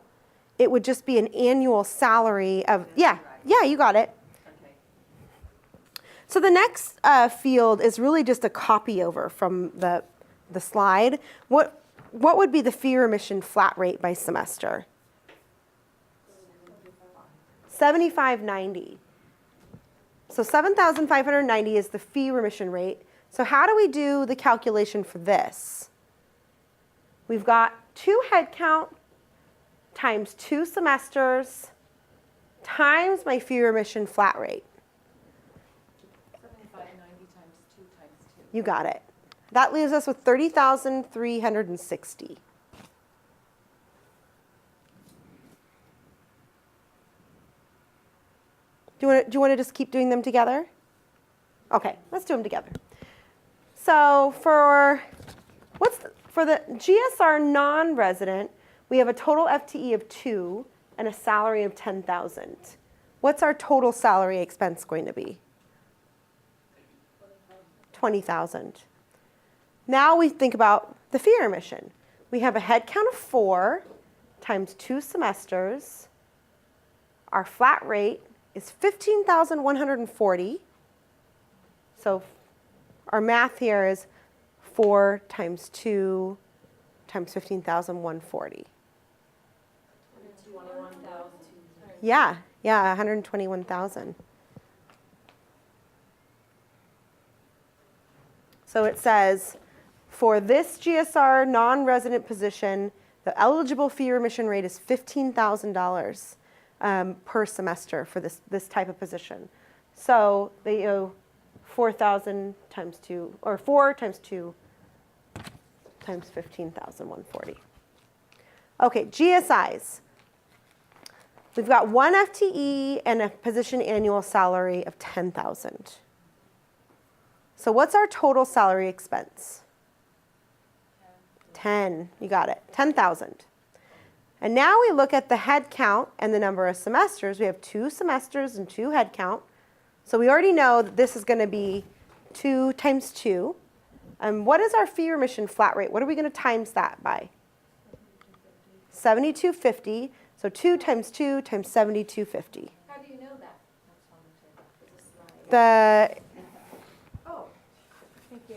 it would just be an annual salary of, yeah, you got it. Okay. So the next field is really just a copy over from the slide. What would be the fee remission flat rate by semester? $7,590. So 7,590 is the fee remission rate. So how do we do the calculation for this? We've got 2 head count times 2 semesters times my fee remission flat rate. 7,590 times 2 times 2. You got it. That leaves us with 30,360. Do you want to just keep doing them together? Okay, let's do them together. So for the GSR non-resident, we have a total FTE of 2 and a salary of 10,000. what's our total salary expense going to be? 20,000. Now we think about the fee remission. We have a head count of 4 times 2 semesters. Our flat rate is 15,140. So our math here is 4 times 2 times 15,140. Yeah, 121,000. So it says, for this GSR non-resident position, the eligible fee remission rate is $15,000 per semester for this type of position. So they owe 4,000 times 2, or 4 times 2 times 15,140. Okay, GSIs. We've got 1 FTE and a position annual salary of 10,000. So what's our total salary expense? 10, you got it, 10,000. And now we look at the head count and the number of semesters. We have 2 semesters and 2 head count. So we already know that this is going to be 2 times 2. And what is our fee remission flat rate? What are we going to times that by? 7250. So 2 times 2 times 7250. How do you know that? Is this The oh, thank you.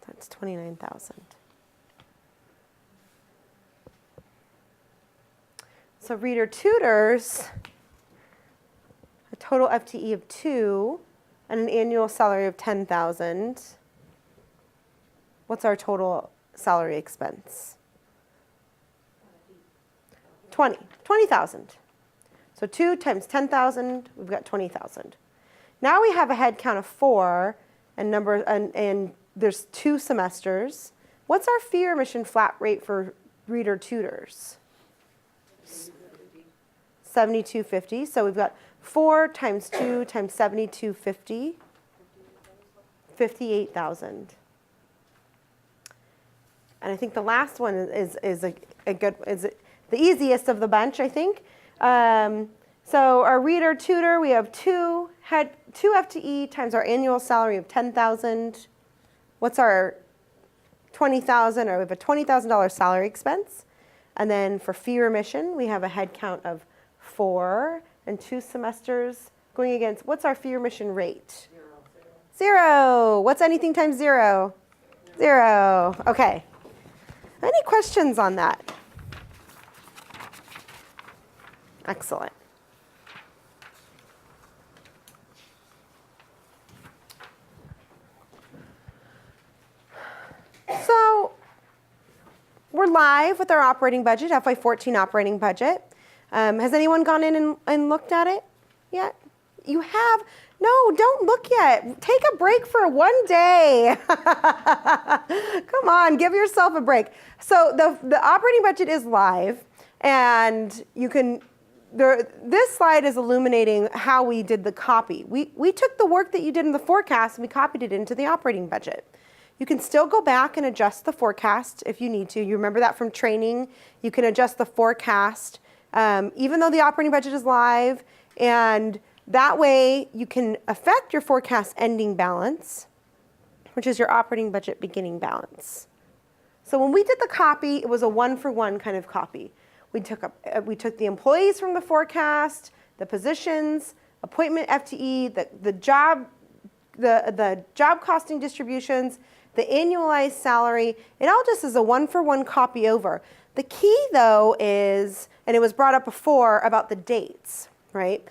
That's 29,000. So reader tutors, a total FTE of 2 and an annual salary of 10,000. What's our total salary expense? 20,000. So 2 times 10,000, we've got 20,000. Now we have a head count of 4 and there's 2 semesters. What's our fee remission flat rate for reader tutors? 7250. So we've got 4 times 2 times 7250, 58,000. And I think the last one is a good, the easiest of the bunch, I think. So our reader tutor, we have 2 FTE times our annual salary of 10,000. What's our 20,000? Or we have a $20,000 salary expense. And then for fee remission, we have a head count of 4 and 2 semesters going against, what's our fee remission rate? 0. What's anything times 0? 0. Okay. Any questions on that? Excellent. So we're live with our operating budget, FY14 operating budget. Has anyone gone in and looked at it yet? You have? No, don't look yet. Take a break for one day. Come on, give yourself a break. So the operating budget is live, and you can. This slide is illuminating how we did the copy. We took the work that you did in the forecast and we copied it into the operating budget. You can still go back and adjust the forecast if you need to. You remember that from training. You can adjust the forecast even though the operating budget is live, and that way you can affect your forecast ending balance, which is your operating budget beginning balance. So when we did the copy, it was a 1-for-1 kind of copy. We took the employees from the forecast, the positions, appointment FTE, the job costing distributions, the annualized salary. It all just is a 1-for-1 copy over. The key, though, is, and it was brought up before, about the dates, right?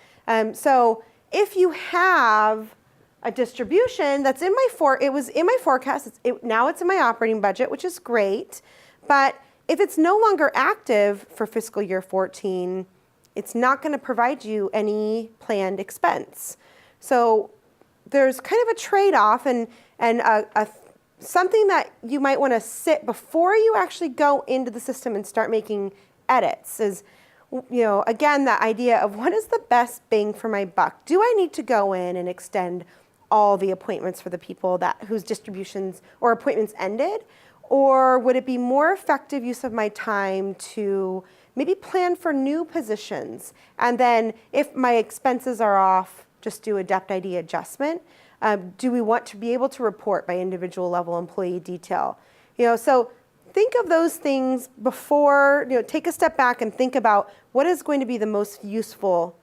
So if you have a distribution that's in it was in my forecast, now it's in my operating budget, which is great, but if it's no longer active for fiscal year 14, it's not going to provide you any planned expense. So there's kind of a trade-off and something that you might want to sit before you actually go into the system and start making edits is, again, that idea of what is the best bang for my buck? Do I need to go in and extend all the appointments for the people whose distributions or appointments ended? Or would it be more effective use of my time to maybe plan for new positions? And then if my expenses are off, just do a DEPT ID adjustment. Do we want to be able to report by individual level employee detail? So think of those things before, take a step back and think about what is going to be the most useful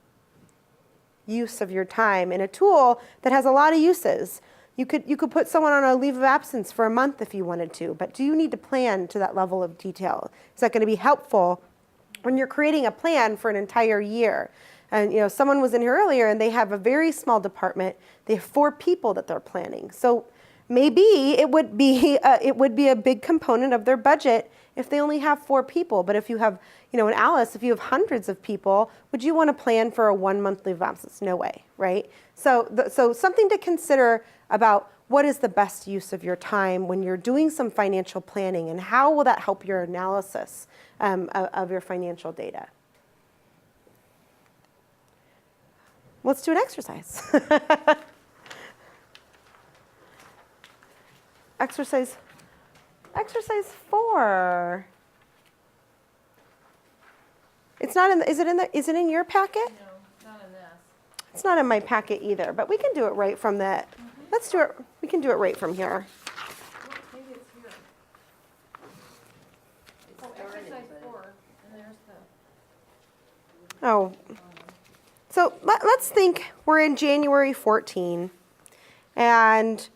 use of your time in a tool that has a lot of uses. You could put someone on a leave of absence for a month if you wanted to, but do you need to plan to that level of detail? Is that going to be helpful when you're creating a plan for an entire year? And someone was in here earlier and they have a very small department. They have 4 people that they're planning. So maybe it would be a big component of their budget if they only have 4 people. But if you have, in Alice, if you have hundreds of people, would you want to plan for a 1-month leave of absence? No way, right? So something to consider about what is the best use of your time when you're doing some financial planning, and how will that help your analysis of your financial data? Let's do an exercise. Exercise 4. It's not in. Is it in your packet? No, not in this. It's not in my packet either, but we can do it right from that. Let's do it. We can do it right from here. Maybe it's here. It's exercise 4, and there's the. Oh. So let's think we're in January 14, and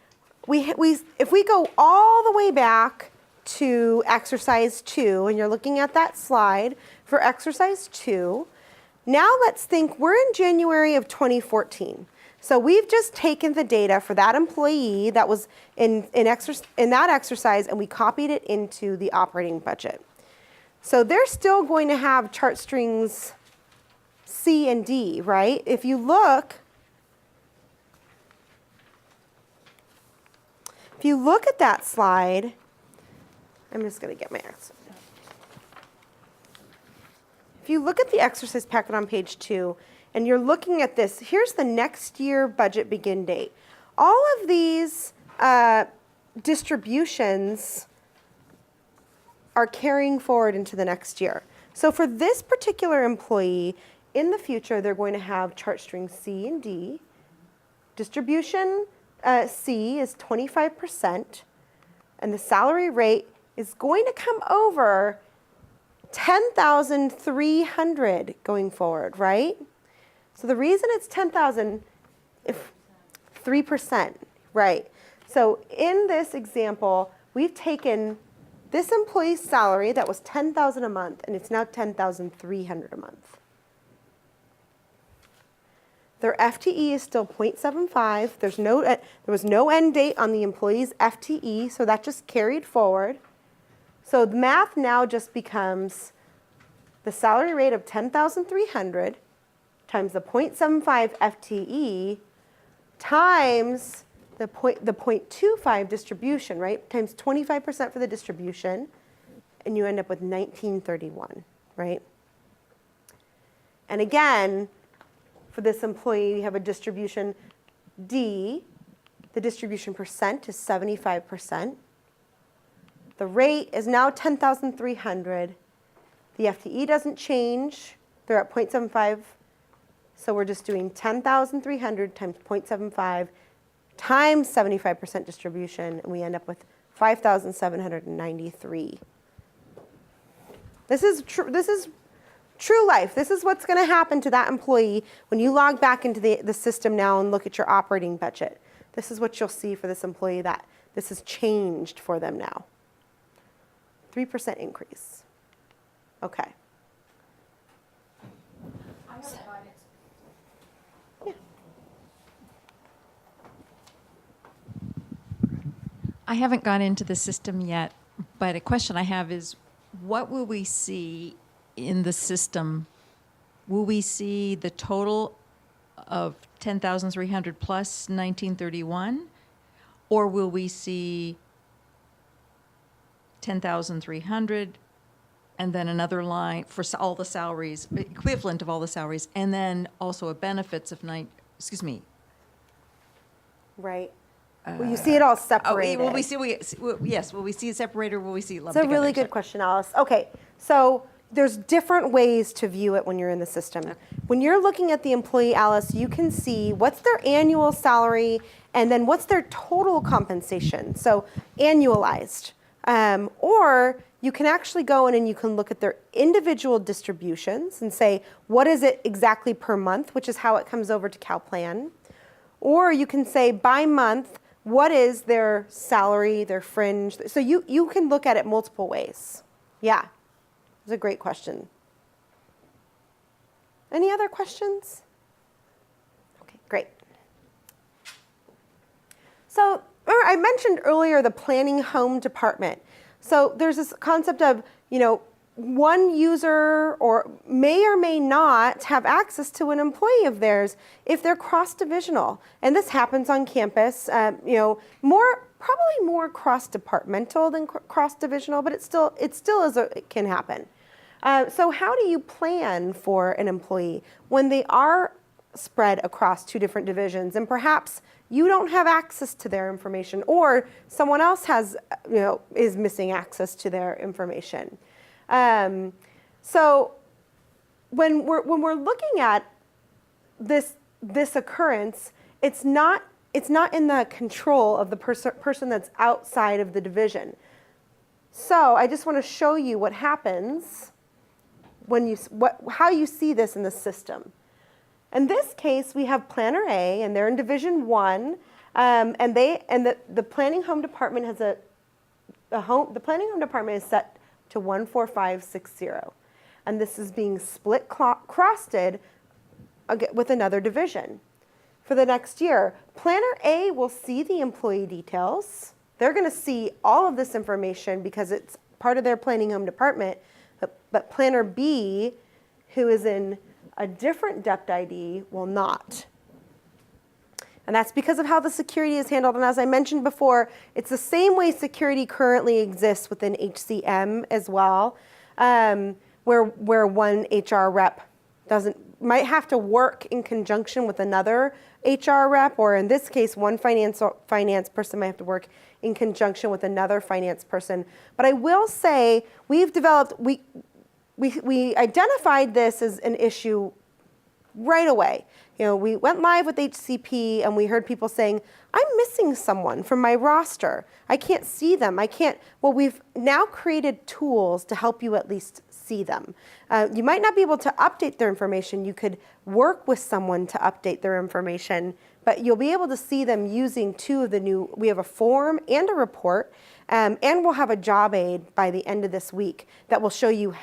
if we go all the way back to exercise 2, and you're looking at that slide for exercise 2, now let's think we're in January of 2014. So we've just taken the data for that employee that was in that exercise, and we copied it into the operating budget. So they're still going to have chart strings C and D, right? If you look at that slide, I'm just going to get my exercise. If you look at the exercise packet on page 2, and you're looking at this, here's the next year budget begin date. All of these distributions are carrying forward into the next year. So for this particular employee, in the future, they're going to have chart strings C and D. Distribution C is 25%, and the salary rate is going to come over 10,300 going forward, right? So the reason it's 10,000, if 3%, right? So in this example, we've taken this employee's salary that was 10,000 a month, and it's now 10,300 a month. Their FTE is still 0.75. There was no end date on the employee's FTE, so that just carried forward. So the math now just becomes the salary rate of 10,300 times the 0.75 FTE times the 0.25 distribution, right? Times 25% for the distribution, and you end up with 1931, right? And again, for this employee, we have a distribution D. The distribution percent is 75%. The rate is now 10,300. The FTE doesn't change. They're at 0.75. So we're just doing 10,300 times 0.75 times 75% distribution, and we end up with 5,793. This is true life. This is what's going to happen to that employee when you log back into the system now and look at your operating budget. This is what you'll see for this employee, that this has changed for them now. 3% increase. Okay. I have a guidance. I haven't gone into the system yet, but a question I have is, what will we see in the system? Will we see the total of 10,300 plus 1931? Or will we see 10,300 and then another line for all the salaries, equivalent of all the salaries, and then also a benefits of Right. Well, you see it all Oh, separated. will we see? Yes. Will we see it separated, or will we see it lumped It's a together? really good question, Alice. Okay, so there's different ways to view it when you're in the system. When you're looking at the employee, Alice, you can see what's their annual salary and then what's their total compensation, so annualized. Or you can actually go in and you can look at their individual distributions and say, what is it exactly per month, which is how it comes over to CalPlan. Or you can say by month, what is their salary, their fringe? So you can look at it multiple ways. Yeah, it's a great question. Any other questions? Okay, great. So remember, I mentioned earlier the planning home department. So there's this concept of, one user or may not have access to an employee of theirs if they're cross-divisional. And this happens on campus, probably more cross-departmental than cross-divisional, but it still it can happen. So how do you plan for an employee when they are spread across two different divisions and perhaps you don't have access to their information or someone else is missing access to their information? So when we're looking at this occurrence, it's not in the control of the person that's outside of the division. So I just want to show you what happens when how you see this in the system. In this case, we have Planner A, and they're in Division 1, and the planning home department has the planning home department is set to 14560, and this is being split crossed with another division. For the next year, Planner A will see the employee details. They're going to see all of this information because it's part of their planning home department, but Planner B, who is in a different DEPT ID, will not. And that's because of how the security is handled. And as I mentioned before, it's the same way security currently exists within HCM as well, where one HR rep might have to work in conjunction with another HR rep, or in this case, one finance person might have to work in conjunction with another finance person. But I will say we identified this as an issue right away. We went live with HCP and we heard people saying, I'm missing someone from my roster. I can't see them. Well, we've now created tools to help you at least see them. You might not be able to update their information. You could work with someone to update their information, but you'll be able to see them using we have a form and a report, and we'll have a job aid by the end of this week that will show you,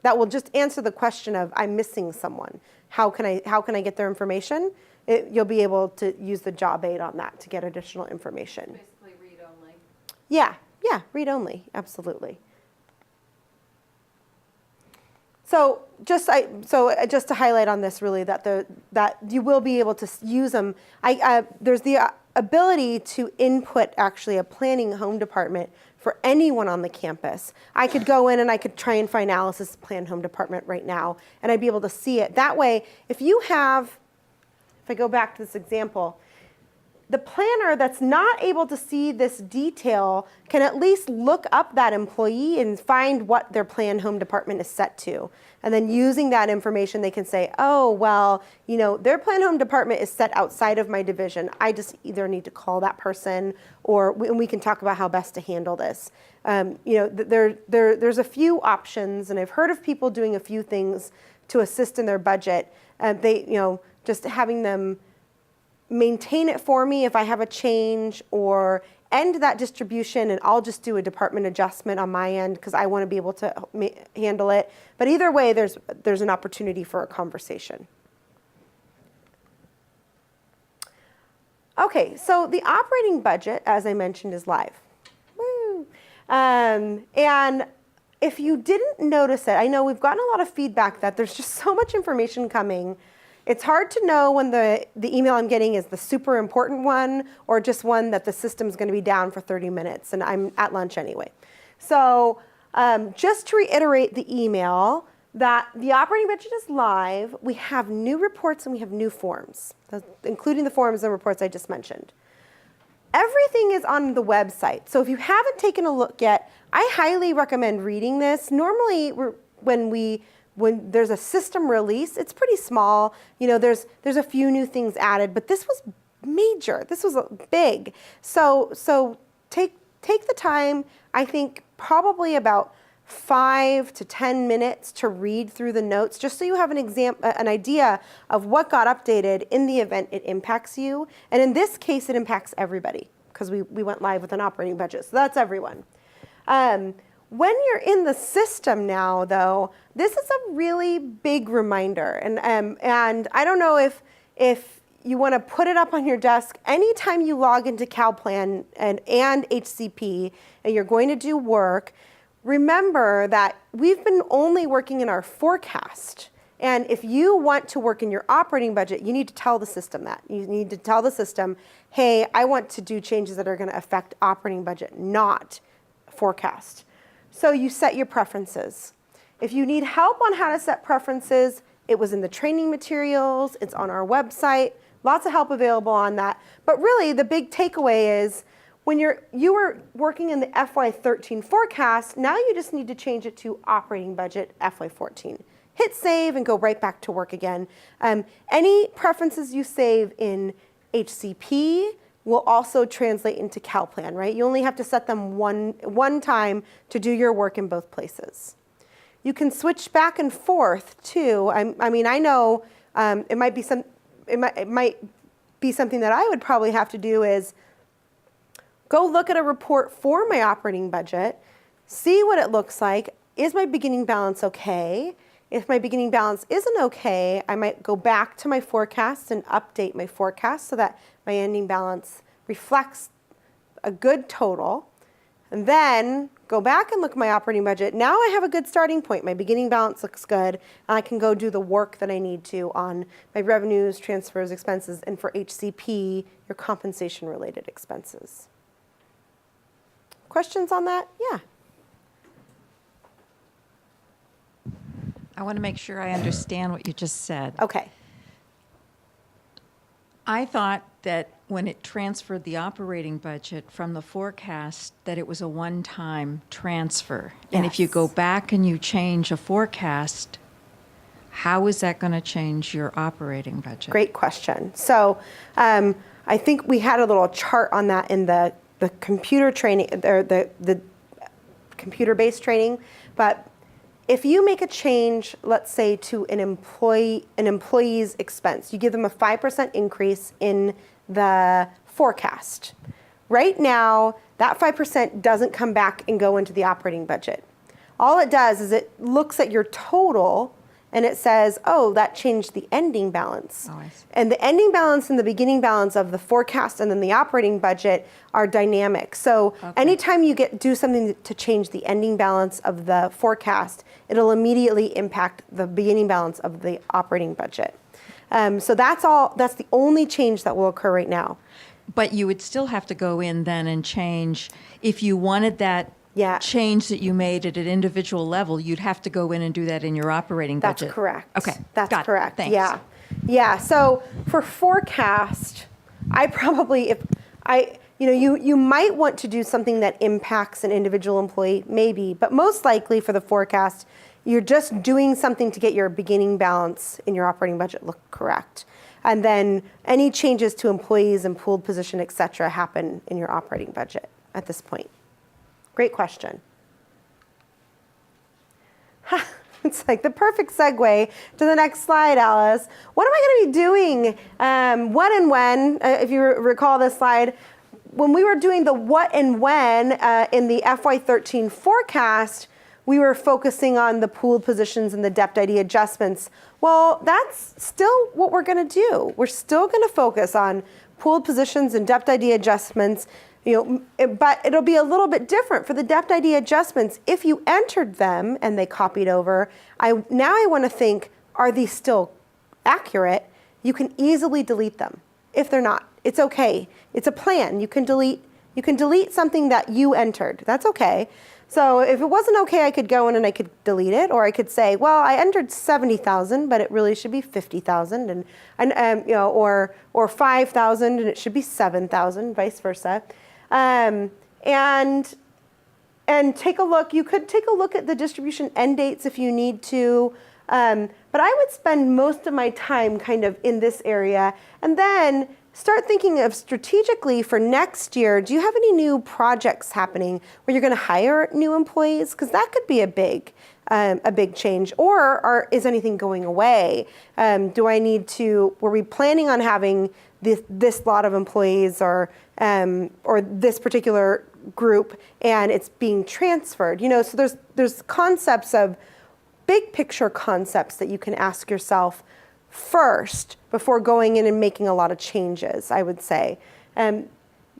that will just answer the question of, I'm missing someone. How can I get their information? You'll be able to use the job aid on that to get additional information. Basically read only. Yeah, read only, absolutely. So just to highlight on this, really, that you will be able to use them. There's the ability to input actually a planning home department for anyone on the campus. I could go in and I could try and find Alice's plan home department right now, and I'd be able to see it. That way, if I go back to this example, the planner that's not able to see this detail can at least look up that employee and find what their plan home department is set to. And then using that information, they can say, oh, well, their plan home department is set outside of my division. I just either need to call that person or we can talk about how best to handle this. There's a few options, and I've heard of people doing a few things to assist in their budget. Just having them maintain it for me if I have a change, or end that distribution and I'll just do a department adjustment on my end because I want to be able to handle it. But either way, there's an opportunity for a conversation. Okay, so the operating budget, as I mentioned, is live. Woo! And if you didn't notice it, I know we've gotten a lot of feedback that there's just so much information coming. It's hard to know when the email I'm getting is the super important one or just one that the system's going to be down for 30 minutes and I'm at lunch anyway. So just to reiterate the email, that the operating budget is live. We have new reports and we have new forms, including the forms and reports I just mentioned. Everything is on the website. So if you haven't taken a look yet, I highly recommend reading this. Normally, when there's a system release, it's pretty small. You know, there's a few new things added, but this was major. This was big. So take the time. I think probably about 5 to 10 minutes to read through the notes, just so you have an idea of what got updated in the event it impacts you. And in this case, it impacts everybody because we went live with an operating budget. So that's everyone. When you're in the system now, though, this is a really big reminder. And I don't know if you want to put it up on your desk anytime you log into CalPlan and HCP and you're going to do work. Remember that we've been only working in our forecast. And if you want to work in your operating budget, you need to tell the system that. You need to tell the system, hey, I want to do changes that are going to affect operating budget, not forecast. So you set your preferences. If you need help on how to set preferences, it was in the training materials, it's on our website, lots of help available on that. But really the big takeaway is when you were working in the FY13 forecast, now you just need to change it to operating budget FY14. Hit save and go right back to work again. Any preferences you save in HCP will also translate into CalPlan, right? You only have to set them one time to do your work in both places. You can switch back and forth too. I mean, I know it might be something that I would probably have to do is go look at a report for my operating budget, see what it looks like. Is my beginning balance okay? If my beginning balance isn't okay, I might go back to my forecast and update my forecast so that my ending balance reflects a good total. And then go back and look at my operating budget. Now I have a good starting point. My beginning balance looks good, and I can go do the work that I need to on my revenues, transfers, expenses, and for HCP, your compensation-related expenses. Questions on that? Yeah. I want to make sure I understand what you just said. Okay. I thought that when it transferred the operating budget from the forecast, that it was a one-time transfer. And if you go Yes. back and you change a forecast, how is that going to change your operating budget? Great question. So I think we had a little chart on that in the computer training, or the computer-based training. But if you make a change, let's say to an employee's expense, you give them a 5% increase in the forecast. Right now, that 5% doesn't come back and go into the operating budget. All it does is it looks at your total and it says, oh, that changed the ending balance. Oh, I see. And the ending balance and the beginning balance of the forecast and then the operating budget are dynamic. So anytime you do something to change the ending balance of the forecast, it'll immediately impact the beginning balance of the operating budget. So that's the only change that will occur right now. But you would still have to go in then and change, if you wanted that change that you made at an individual level, you'd have to go in and do that in your operating budget. That's correct. Okay. That's Got it. correct. Thanks. Yeah. Yeah. So for forecast, I probably, you might want to do something that impacts an individual employee, maybe, but most likely for the forecast, you're just doing something to get your beginning balance in your operating budget look correct. And then any changes to employees and pooled position, et cetera, happen in your operating budget at this point. Great question. It's like the perfect segue to the next slide, Alice. What am I going to be doing? What and when, if you recall this slide, when we were doing the what and when in the FY13 forecast, we were focusing on the pooled positions and the depth ID adjustments. Well, that's still what we're going to do. We're still going to focus on pooled positions and depth ID adjustments. But it'll be a little bit different for the depth ID adjustments. If you entered them and they copied over, now I want to think, are these still accurate? You can easily delete them. If they're not, it's okay. It's a plan. You can delete something that you entered. That's okay. So if it wasn't okay, I could go in and I could delete it, or I could say, well, I entered 70,000, but it really should be 50,000, and you know, or 5,000, and it should be 7,000, vice versa, and take a look. You could take a look at the distribution end dates if you need to, but I would spend most of my time kind of in this area, and then start thinking of strategically for next year. Do you have any new projects happening where you're going to hire new employees? Because that could be a big change. Or is anything going away? Do I need to? Were we planning on having this lot of employees or this particular group, and it's being transferred? You know, so there's concepts of big picture concepts that you can ask yourself first before going in and making a lot of changes, I would say.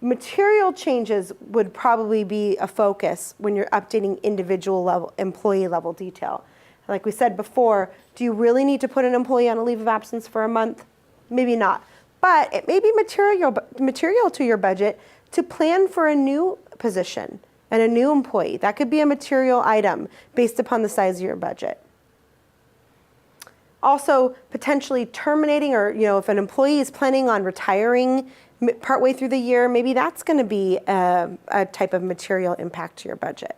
Material changes would probably be a focus when you're updating individual level, employee level detail. Like we said before, do you really need to put an employee on a leave of absence for a month? Maybe not. But it may be material to your budget to plan for a new position and a new employee. That could be a material item based upon the size of your budget. Also, potentially terminating, or you know, if an employee is planning on retiring partway through the year, maybe that's going to be a type of material impact to your budget.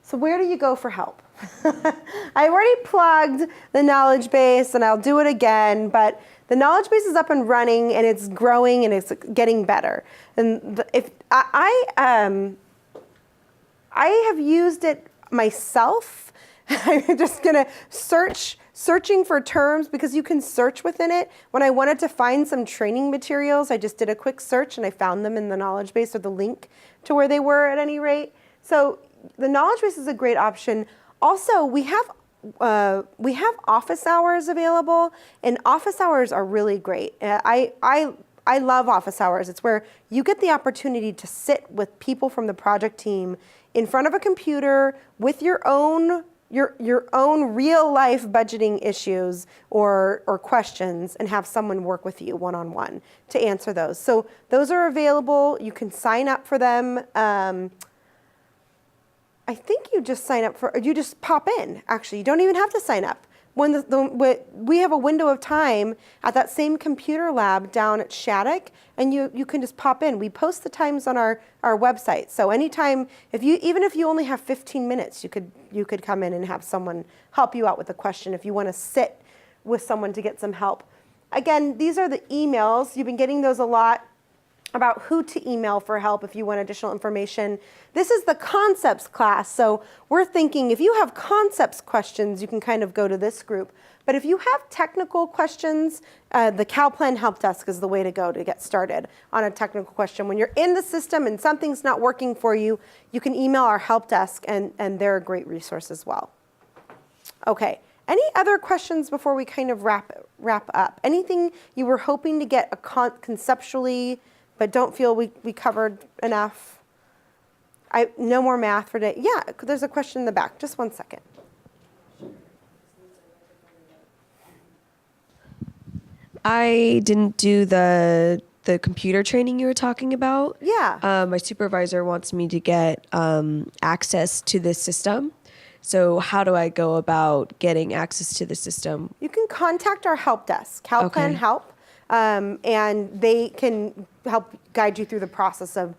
So where do you go for help? I already plugged the knowledge base, and I'll do it again, but the knowledge base is up and running, and it's growing, and it's getting better. And if I have used it myself. I'm just gonna searching for terms, because you can search within it. When I wanted to find some training materials, I just did a quick search and I found them in the knowledge base, or the link to where they were at any rate. So the knowledge base is a great option. Also, we have office hours available, and office hours are really great. I love office hours. It's where you get the opportunity to sit with people from the project team in front of a computer with your own real life budgeting issues or questions, and have someone work with you one-on-one to answer those. So those are available. You can sign up for them. I think you just sign up for, you just pop in. Actually, you don't even have to sign up. When we have a window of time at that same computer lab down at Shattuck, and you can just pop in. We post the times on our website. So anytime, even if you only have 15 minutes, you could come in and have someone help you out with a question if you want to sit with someone to get some help. Again, these are the emails. You've been getting those a lot about who to email for help if you want additional information. This is the concepts class, so we're thinking if you have concepts questions, you can kind of go to this group. But if you have technical questions, the CalPlan Help Desk is the way to go to get started on a technical question. When you're in the system and something's not working for you, you can email our help desk, and they're a great resource as well. Okay, any other questions before we kind of wrap up? Anything you were hoping to get conceptually, but don't feel we covered enough? No more math for today. Yeah, there's a question in the back. Just one second. I didn't do the computer training you were talking about. Yeah. My supervisor wants me to get access to this system. So how do I go about getting access to the system? You can contact our help desk, CalPlan Okay. Help, and they can help guide you through the process of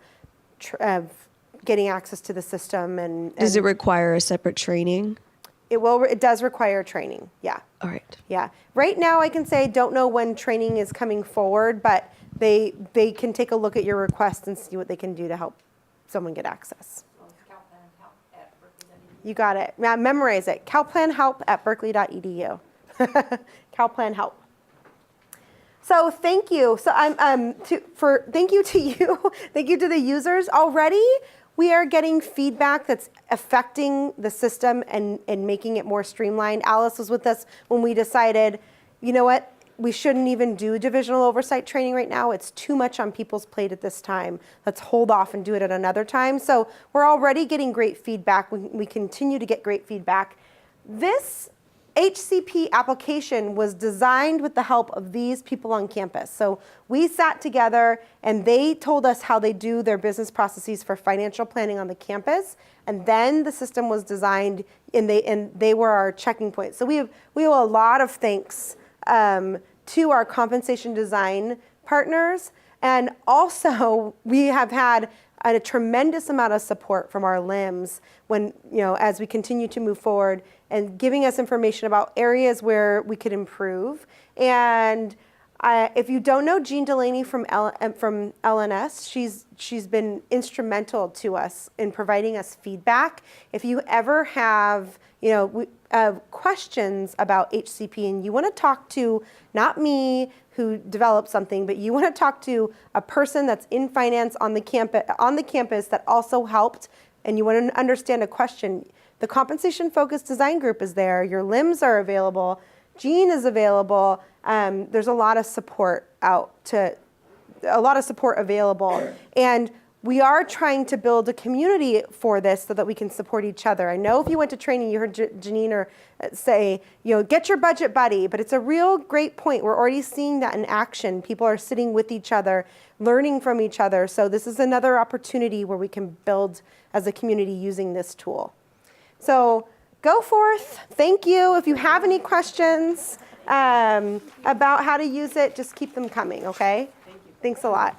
getting access to the system. And Does it require a separate training? It does require training. Yeah. All right. Yeah. Right now, I can say I don't know when training is coming forward, but they can take a look at your request and see what they can do to help someone get access. You got it. Now memorize it. CalPlanHelp@berkeley.edu. CalPlan Help. So thank you. So thank you to you. Thank you to the users. Already, we are getting feedback that's affecting the system and making it more streamlined. Alice was with us when we decided, you know what? We shouldn't even do divisional oversight training right now. It's too much on people's plate at this time. Let's hold off and do it at another time. So we're already getting great feedback. We continue to get great feedback. This HCP application was designed with the help of these people on campus. So we sat together and they told us how they do their business processes for financial planning on the campus. And then the system was designed and they were our checking point. So we owe a lot of thanks to our compensation design partners. And also we have had a tremendous amount of support from our LIMs when, as we continue to move forward and giving us information about areas where we could improve. And if you don't know Jean Delaney from LNS, she's been instrumental to us in providing us feedback. If you ever have, questions about HCP and you want to talk to not me who developed something, but you want to talk to a person that's in finance on the campus that also helped, and you want to understand a question, the compensation focused design group is there. Your LIMs are available. Jean is available. There's a lot of support available. And we are trying to build a community for this so that we can support each other. I know if you went to training, you heard Janine say, get your budget buddy, but it's a real great point. We're already seeing that in action. People are sitting with each other, learning from each other. So this is another opportunity where we can build as a community using this tool. So go forth. Thank you. If you have any questions about how to use it, just keep them coming, okay? Thank you. Thanks a lot.